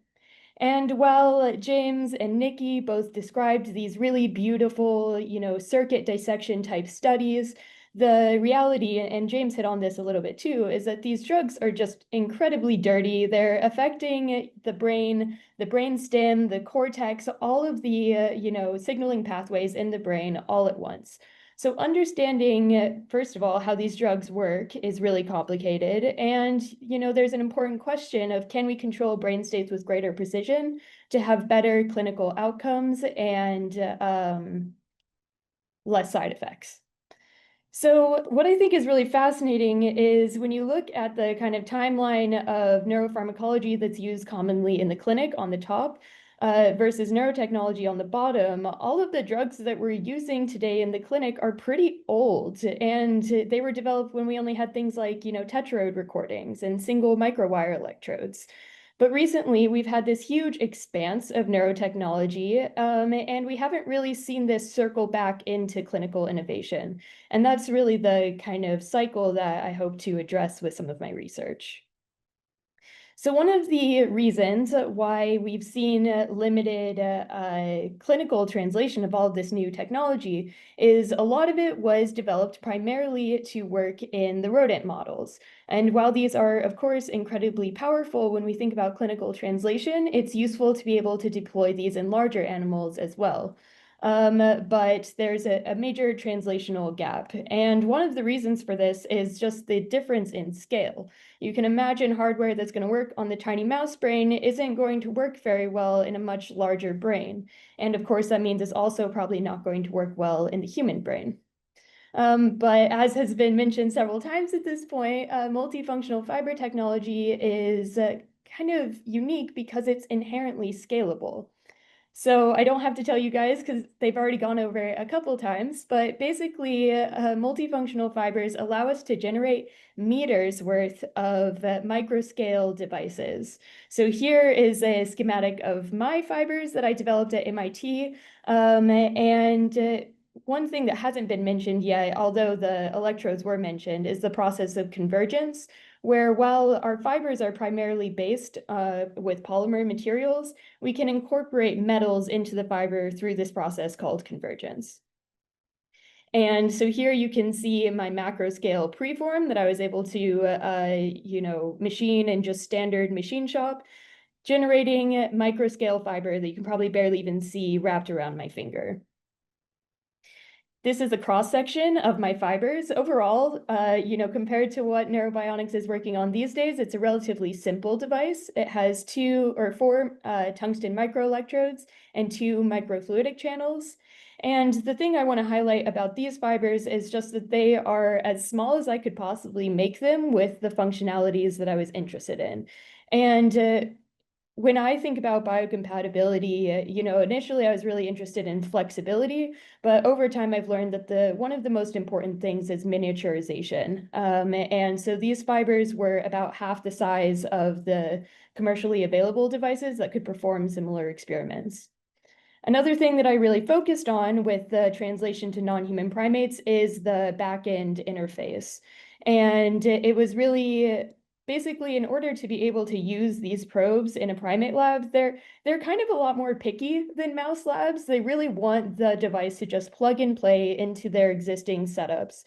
And while James and Nikki both described these really beautiful, you know, circuit dissection type studies, the reality, and James hit on this a little bit too, is that these drugs are just incredibly dirty. They're affecting the brain stem, the cortex, all of the, you know, signaling pathways in the brain all at once. So understanding, first of all, how these drugs work is really complicated. And, you know, there's an important question of, can we control brain states with greater precision to have better clinical outcomes and less side effects? So what I think is really fascinating is when you look at the kind of timeline of neuropharmacology that's used commonly in the clinic on the top, versus neurotechnology on the bottom, all of the drugs that we're using today in the clinic are pretty old, and they were developed when we only had things like, you know, tetrode recordings and single microwire electrodes. But recently, we've had this huge expanse of neurotechnology, and we haven't really seen this circle back into clinical innovation. And that's really the kind of cycle that I hope to address with some of my research. So one of the reasons why we've seen limited clinical translation of all of this new technology is a lot of it was developed primarily to work in the rodent models. And while these are, of course, incredibly powerful when we think about clinical translation, it's useful to be able to deploy these in larger animals as well. But there's a major translational gap. And one of the reasons for this is just the difference in scale. You can imagine hardware that's going to work on the tiny mouse brain isn't going to work very well in a much larger brain. And of course, that means it's also probably not going to work well in the human brain. But as has been mentioned several times at this point, multifunctional fiber technology is kind of unique because it's inherently scalable. So I don't have to tell you guys because they've already gone over it a couple times, but basically multifunctional fibers allow us to generate meters worth of microscale devices. So here is a schematic of my fibers that I developed at MIT. One thing that hasn't been mentioned yet, although the electrodes were mentioned, is the process of convergence, where while our fibers are primarily based with polymer materials, we can incorporate metals into the fiber through this process called convergence. And so here you can see my macro scale preform that I was able to, machine in just standard machine shop, generating micro scale fiber that you can probably barely even see wrapped around my finger. This is a cross-section of my fibers. Overall, compared to what Neurobionics is working on these days, it's a relatively simple device. It has 2 or 4 tungsten microelectrodes and 2 microfluidic channels. And the thing I want to highlight about these fibers is just that they are as small as I could possibly make them with the functionalities that I was interested in. And when I think about biocompatibility, initially I was really interested in flexibility, but over time I've learned that one of the most important things is miniaturization. And so these fibers were about half the size of the commercially available devices that could perform similar experiments. Another thing that I really focused on with the translation to non-human primates is the back-end interface. And it was really basically in order to be able to use these probes in a primate lab, they're kind of a lot more picky than mouse labs. They really want the device to just plug and play into their existing setups.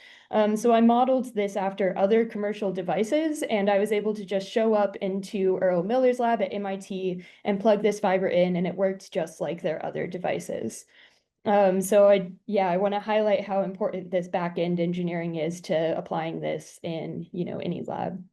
So I modeled this after other commercial devices, and I was able to just show up into Earl Miller's lab at MIT and plug this fiber in, and it worked just like their other devices. So I want to highlight how important this back-end engineering is to applying this in, any lab.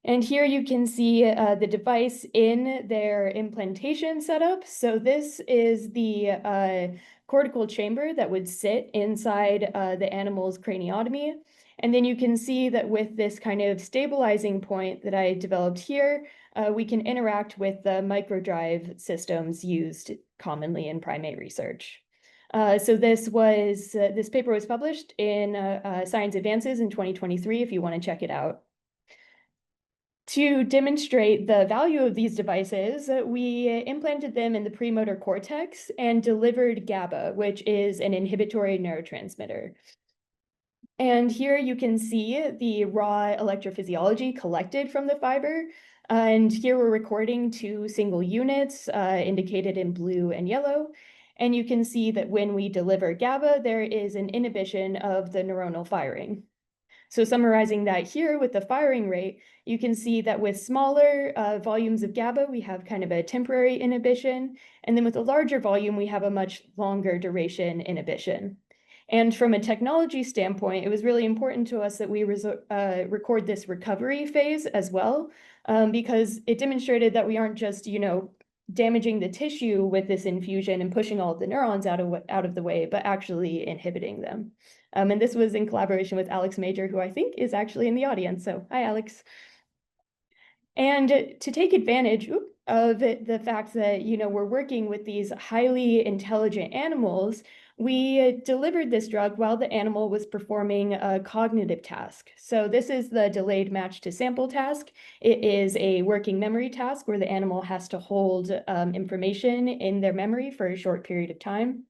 And here you can see the device in their implantation setup. So this is the cortical chamber that would sit inside the animal's craniotomy. And then you can see that with this kind of stabilizing point that I developed here, we can interact with the microdrive systems used commonly in primate research. So this paper was published in Science Advances in 2023, if you want to check it out. To demonstrate the value of these devices, we implanted them in the premotor cortex and delivered GABA, which is an inhibitory neurotransmitter. And here you can see the raw electrophysiology collected from the fiber. And here we're recording 2 single units indicated in blue and yellow. And you can see that when we deliver GABA, there is an inhibition of the neuronal firing. So summarizing that here with the firing rate, you can see that with smaller volumes of GABA, we have kind of a temporary inhibition. And then with a larger volume, we have a much longer duration inhibition. And from a technology standpoint, it was really important to us that we record this recovery phase as well, because it demonstrated that we aren't just, damaging the tissue with this infusion and pushing all of the neurons out of the way, but actually inhibiting them. And this was in collaboration with Alex Major, who I think is actually in the audience. So hi, Alex. And to take advantage of the fact that, we're working with these highly intelligent animals, we delivered this drug while the animal was performing a cognitive task. So this is the delayed match to sample task. It is a working memory task where the animal has to hold information in their memory for a short period of time.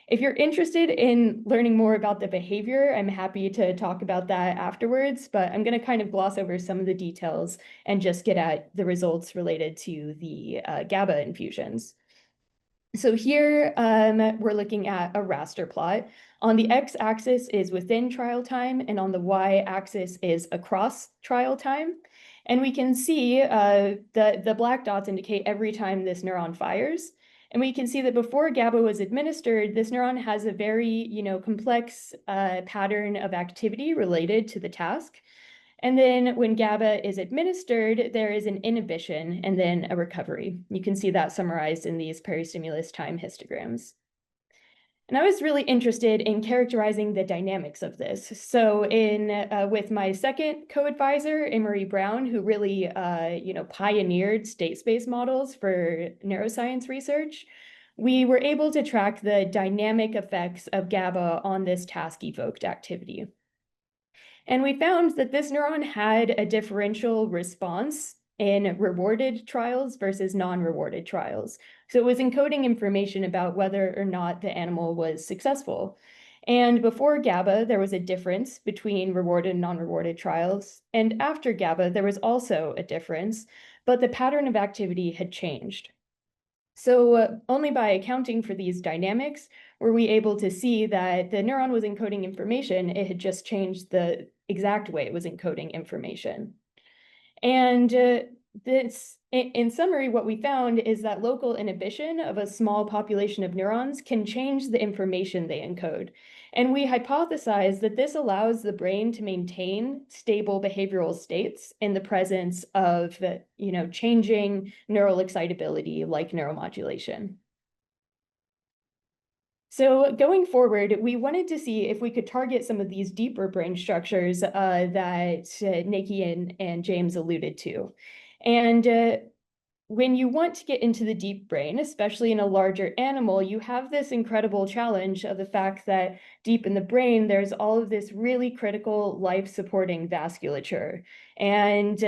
If you're interested in learning more about the behavior, I'm happy to talk about that afterwards, but I'm going to kind of gloss over some of the details and just get at the results related to the GABA infusions. So here we're looking at a raster plot. On the x-axis is within trial time, and on the y-axis is across trial time. And we can see the black dots indicate every time this neuron fires. And we can see that before GABA was administered, this neuron has a very, complex pattern of activity related to the task. And then when GABA is administered, there is an inhibition and then a recovery. You can see that summarized in these peristimulus time histograms. And I was really interested in characterizing the dynamics of this. So with my second co-advisor, Emery Brown, who really pioneered state space models for neuroscience research, we were able to track the dynamic effects of GABA on this task-evoked activity. And we found that this neuron had a differential response in rewarded trials versus non-rewarded trials. So it was encoding information about whether or not the animal was successful. And before GABA, there was a difference between rewarded and non-rewarded trials. And after GABA, there was also a difference, but the pattern of activity had changed. So only by accounting for these dynamics were we able to see that the neuron was encoding information. It had just changed the exact way it was encoding information. And in summary, what we found is that local inhibition of a small population of neurons can change the information they encode. And we hypothesize that this allows the brain to maintain stable behavioral states in the presence of, changing neural excitability like neuromodulation. So going forward, we wanted to see if we could target some of these deeper brain structures that Nikki and James alluded to. And when you want to get into the deep brain, especially in a larger animal, you have this incredible challenge of the fact that deep in the brain, there's all of this really critical life-supporting vasculature. And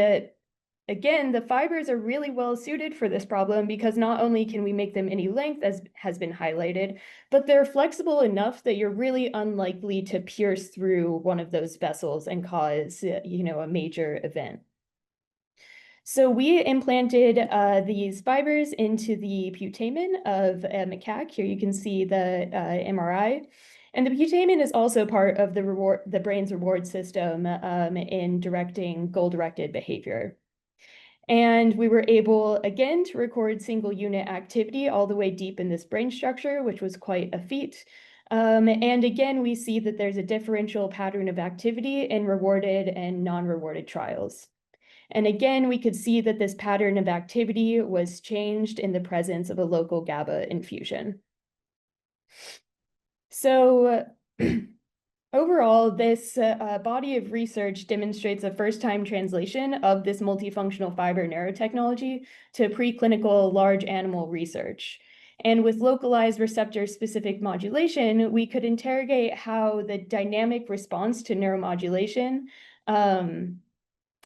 again, the fibers are really well suited for this problem because not only can we make them any length, as has been highlighted, but they're flexible enough that you're really unlikely to pierce through one of those vessels and cause, a major event. So we implanted these fibers into the putamen of a macaque. Here you can see the MRI. And the putamen is also part of the brain's reward system in directing goal-directed behavior. And we were able, again, to record single unit activity all the way deep in this brain structure, which was quite a feat. And again, we see that there's a differential pattern of activity in rewarded and non-rewarded trials. And again, we could see that this pattern of activity was changed in the presence of a local GABA infusion. So overall, this body of research demonstrates a first-time translation of this multifunctional fiber neurotechnology to preclinical large animal research. And with localized receptor-specific modulation, we could interrogate how the dynamic response to neuromodulation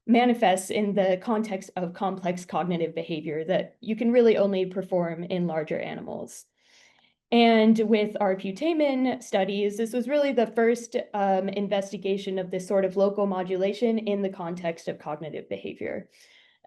manifests in the context of complex cognitive behavior that you can really only perform in larger animals. And with our putamen studies, this was really the first investigation of this sort of local modulation in the context of cognitive behavior.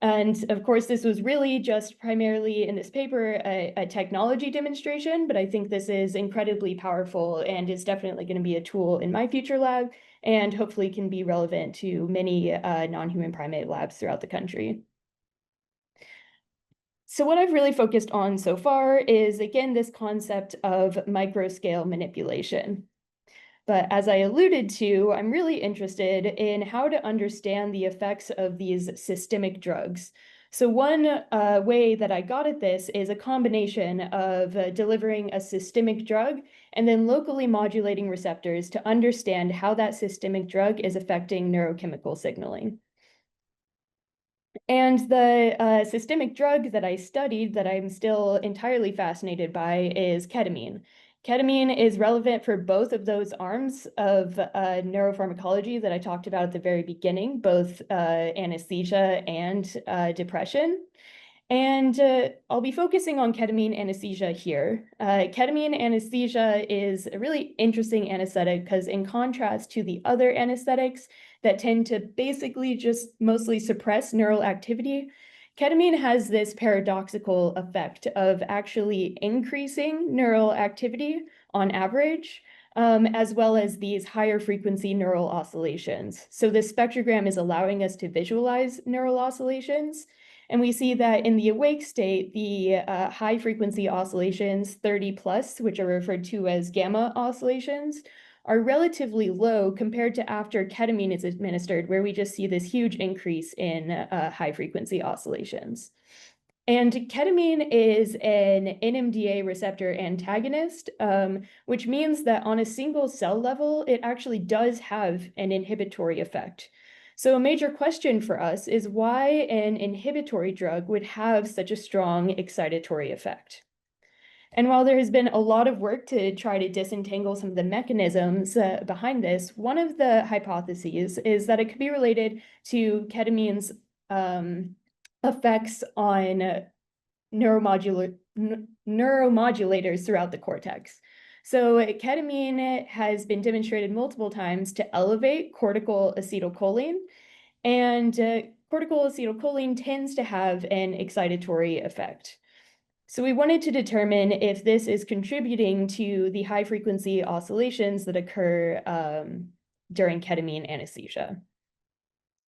And of course, this was really just primarily in this paper, a technology demonstration, but I think this is incredibly powerful and is definitely going to be a tool in my future lab and hopefully can be relevant to many non-human primate labs throughout the country. So what I've really focused on so far is, again, this concept of microscale manipulation. But as I alluded to, I'm really interested in how to understand the effects of these systemic drugs. So one way that I got at this is a combination of delivering a systemic drug and then locally modulating receptors to understand how that systemic drug is affecting neurochemical signaling. And the systemic drug that I studied that I'm still entirely fascinated by is ketamine. Ketamine is relevant for both of those arms of neuropharmacology that I talked about at the very beginning, both anesthesia and depression. And I'll be focusing on ketamine anesthesia here. Ketamine anesthesia is a really interesting anesthetic because in contrast to the other anesthetics that tend to basically just mostly suppress neural activity, ketamine has this paradoxical effect of actually increasing neural activity on average, as well as these higher frequency neural oscillations. So this spectrogram is allowing us to visualize neural oscillations. And we see that in the awake state, the high frequency oscillations, 30 plus, which are referred to as gamma oscillations, are relatively low compared to after ketamine is administered, where we just see this huge increase in high frequency oscillations. And ketamine is an NMDA receptor antagonist, which means that on a single cell level, it actually does have an inhibitory effect. So a major question for us is why an inhibitory drug would have such a strong excitatory effect. And while there has been a lot of work to try to disentangle some of the mechanisms behind this, one of the hypotheses is that it could be related to ketamine's effects on neuromodulators throughout the cortex. So ketamine has been demonstrated multiple times to elevate cortical acetylcholine, and cortical acetylcholine tends to have an excitatory effect. So we wanted to determine if this is contributing to the high frequency oscillations that occur during ketamine anesthesia.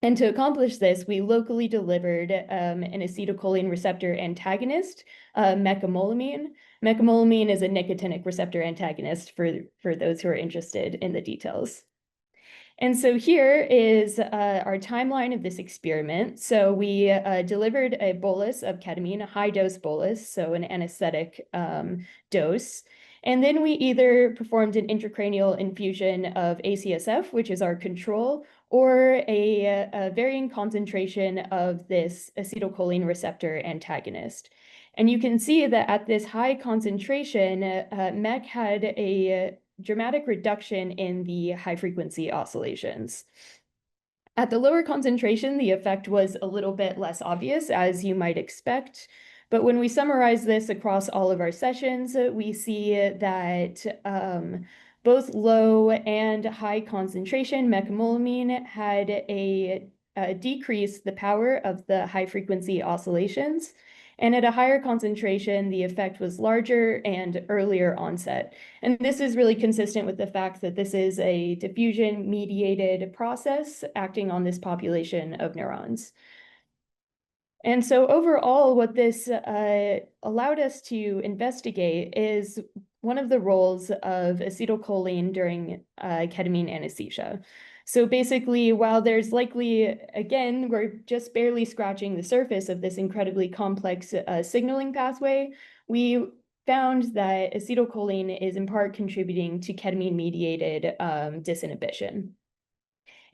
And to accomplish this, we locally delivered an acetylcholine receptor antagonist, mecamorphin. Mecamorphin is a nicotinic receptor antagonist for those who are interested in the details. And so here is our timeline of this experiment. So we delivered a bolus of ketamine, a high dose bolus, so an anesthetic dose. And then we either performed an intracranial infusion of ACSF, which is our control, or a varying concentration of this acetylcholine receptor antagonist. And you can see that at this high concentration, MEC had a dramatic reduction in the high frequency oscillations. At the lower concentration, the effect was a little bit less obvious, as you might expect. But when we summarize this across all of our sessions, we see that both low and high concentration mecamorphin had a decrease the power of the high frequency oscillations. And at a higher concentration, the effect was larger and earlier onset. And this is really consistent with the fact that this is a diffusion-mediated process acting on this population of neurons. And so overall, what this allowed us to investigate is one of the roles of acetylcholine during ketamine anesthesia. So basically, while there's likely, again, we're just barely scratching the surface of this incredibly complex signaling pathway, we found that acetylcholine is in part contributing to ketamine-mediated disinhibition.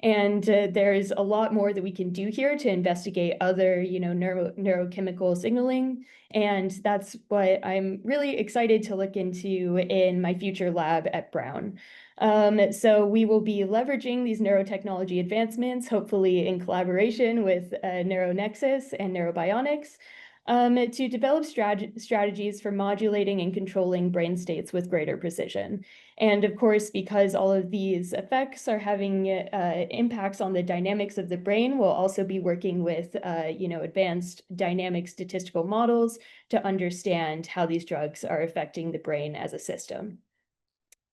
And there's a lot more that we can do here to investigate other, neurochemical signaling. And that's what I'm really excited to look into in my future lab at Brown. So we will be leveraging these neurotechnology advancements, hopefully in collaboration with NeuroNexus and Neurobionics, to develop strategies for modulating and controlling brain states with greater precision. And of course, because all of these effects are having impacts on the dynamics of the brain, we'll also be working with advanced dynamic statistical models to understand how these drugs are affecting the brain as a system.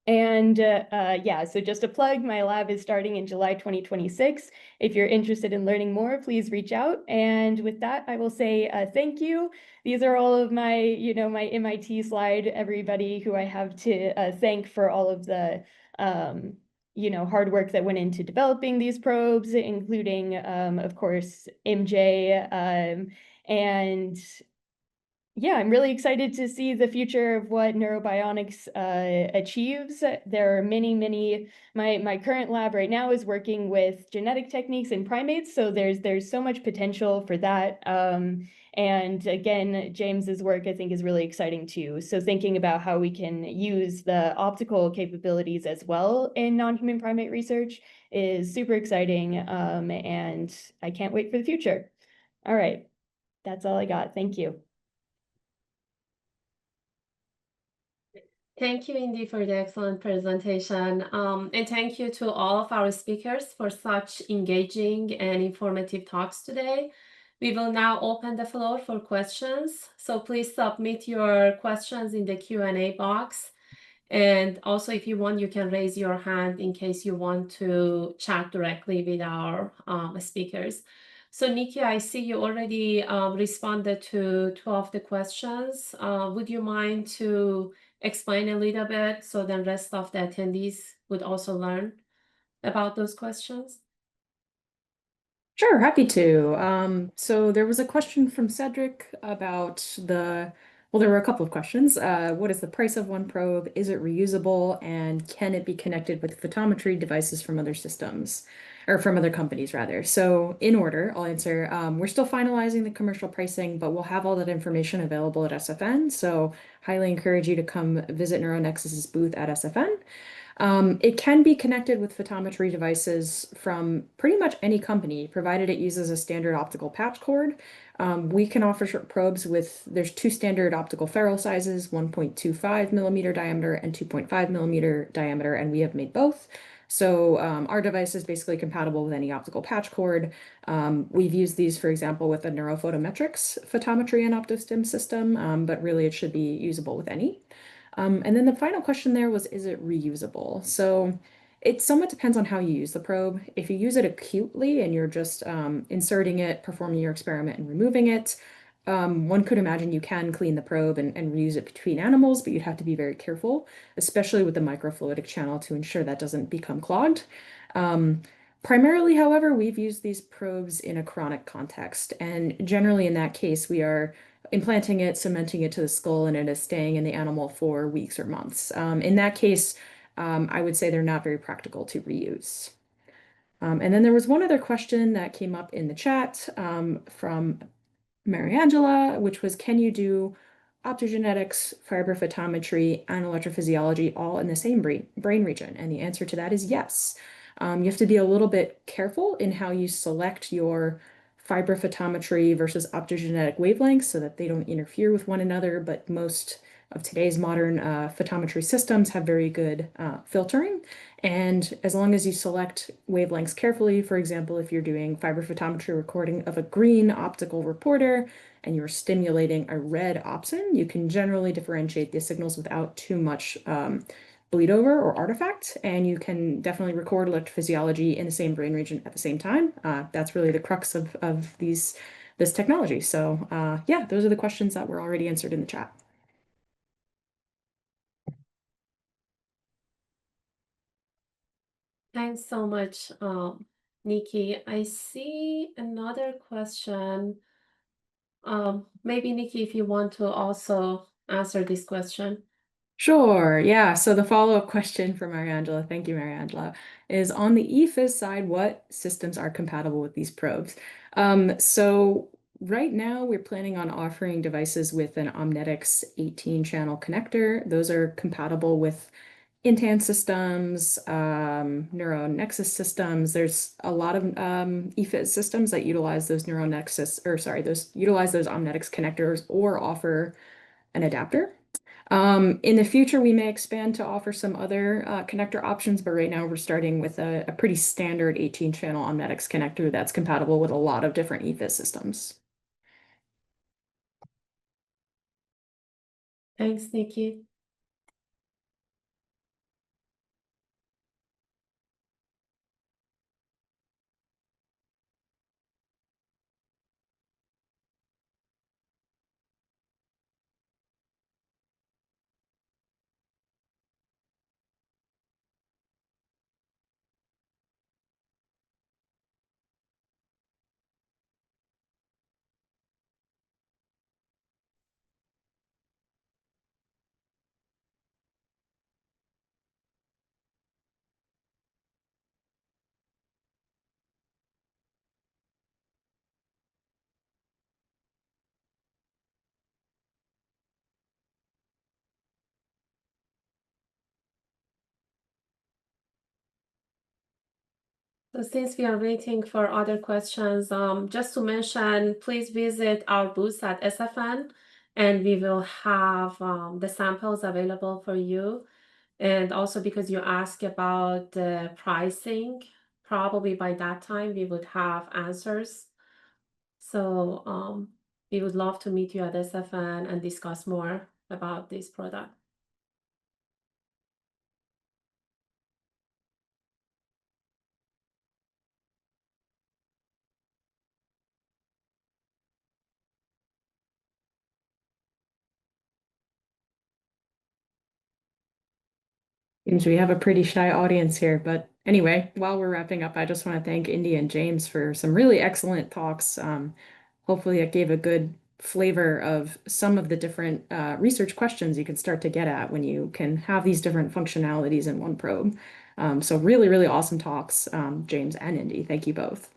And so just a plug, my lab is starting in July 2026. If you're interested in learning more, please reach out. And with that, I will say thank you. These are all of my, my MIT slide, everybody who I have to thank for all of the, hard work that went into developing these probes, including, of course, MJ, and yeah, I'm really excited to see the future of what Neurobionics achieves. There are many, my current lab right now is working with genetic techniques in primates, so there's so much potential for that. And again, James's work I think is really exciting too. So thinking about how we can use the optical capabilities as well in non-human primate research is super exciting, and I can't wait for the future. All right, that's all I got. Thank you. Thank you, Indy, for the excellent presentation. And thank you to all of our speakers for such engaging and informative talks today. We will now open the floor for questions. So please submit your questions in the Q&A box. And also, if you want, you can raise your hand in case you want to chat directly with our speakers. So Nikki, I see you already responded to 2 of the questions. Would you mind to explain a little bit so the rest of the attendees would also learn about those questions? Sure, happy to. So there was a question from Cedric about there were a couple of questions. What is the price of one probe? Is it reusable? And can it be connected with photometry devices from other systems? or from other companies rather. So in order, I'll answer. We're still finalizing the commercial pricing, but we'll have all that information available at SFN. So highly encourage you to come visit NeuroNexus's booth at SFN. It can be connected with photometry devices from pretty much any company, provided it uses a standard optical patch cord. We can offer probes there's two standard optical ferrule sizes, 1.25 millimeter diameter and 2.5 millimeter diameter, and we have made both. So our device is basically compatible with any optical patch cord. We've used these, for example, with a neurophotometrics photometry and optostim system, but really it should be usable with any. And then the final question there was, is it reusable? So it somewhat depends on how you use the probe. If you use it acutely and you're just inserting it, performing your experiment and removing it, one could imagine you can clean the probe and reuse it between animals, but you'd have to be very careful, especially with the microfluidic channel to ensure that doesn't become clogged. Primarily, however, we've used these probes in a chronic context, and generally in that case, we are implanting it, cementing it to the skull, and it is staying in the animal for weeks or months. In that case, I would say they're not very practical to reuse. And then there was one other question that came up in the chat from Mariangela, which was, can you do optogenetics, fiber photometry, and electrophysiology all in the same brain region? And the answer to that is yes. You have to be a little bit careful in how you select your fiber photometry versus optogenetic wavelengths so that they don't interfere with one another, but most of today's modern photometry systems have very good filtering. And as long as you select wavelengths carefully, for example, if you're doing fiber photometry recording of a green optical reporter and you're stimulating a red opsin, you can generally differentiate the signals without too much bleed over or artifact, and you can definitely record electrophysiology in the same brain region at the same time. That's really the crux of this technology. So yeah, those are the questions that were already answered in the chat. Thanks so much, Nikki. I see another question. Maybe Nikki, if you want to also answer this question. Sure. Yeah. So the follow-up question for Mariangela, thank you, Mariangela, is on the ePhys side, what systems are compatible with these probes? So right now we're planning on offering devices with an Omnetics 18-channel connector. Those are compatible with Intan systems, NeuroNexus systems. There's a lot of ePhys systems that utilize those utilize those Omnetics connectors or offer an adapter. In the future, we may expand to offer some other connector options, but right now we're starting with a pretty standard 18-channel Omnetics connector that's compatible with a lot of different ePhys systems. Thanks, Nikki. So since we are waiting for other questions, just to mention, please visit our booth at SFN, and we will have the samples available for you. And also because you asked about the pricing, probably by that time we would have answers. So we would love to meet you at SFN and discuss more about this product. Seems we have a pretty shy audience here, but anyway, while we're wrapping up, I just want to thank Indy and James for some really excellent talks. Hopefully it gave a good flavor of some of the different research questions you can start to get at when you can have these different functionalities in one probe. So really, really awesome talks, James and Indy. Thank you both.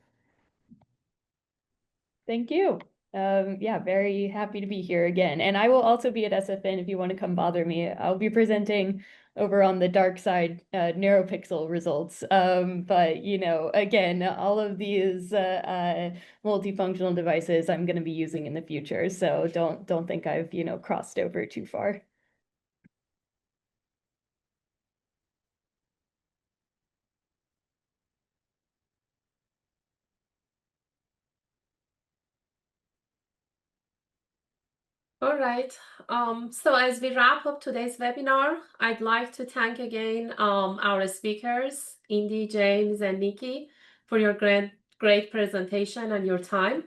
Thank you. Yeah, very happy to be here again. And I will also be at SFN if you want to come bother me. I'll be presenting over on the dark side narrow pixel results. But you know, again, all of these multifunctional devices I'm going to be using in the future. So don't think I've, you know, crossed over too far. All right. So as we wrap up today's webinar, I'd like to thank again our speakers, Indy, James, and Nikki, for your great presentation and your time.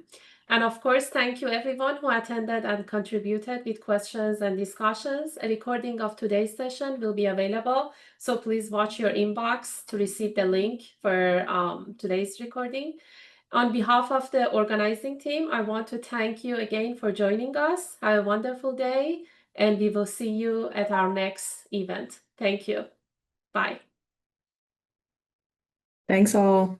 And of course, thank you everyone who attended and contributed with questions and discussions. A recording of today's session will be available, so please watch your inbox to receive the link for today's recording. On behalf of the organizing team, I want to thank you again for joining us. Have a wonderful day, and we will see you at our next event. Thank you. Bye. Thanks all.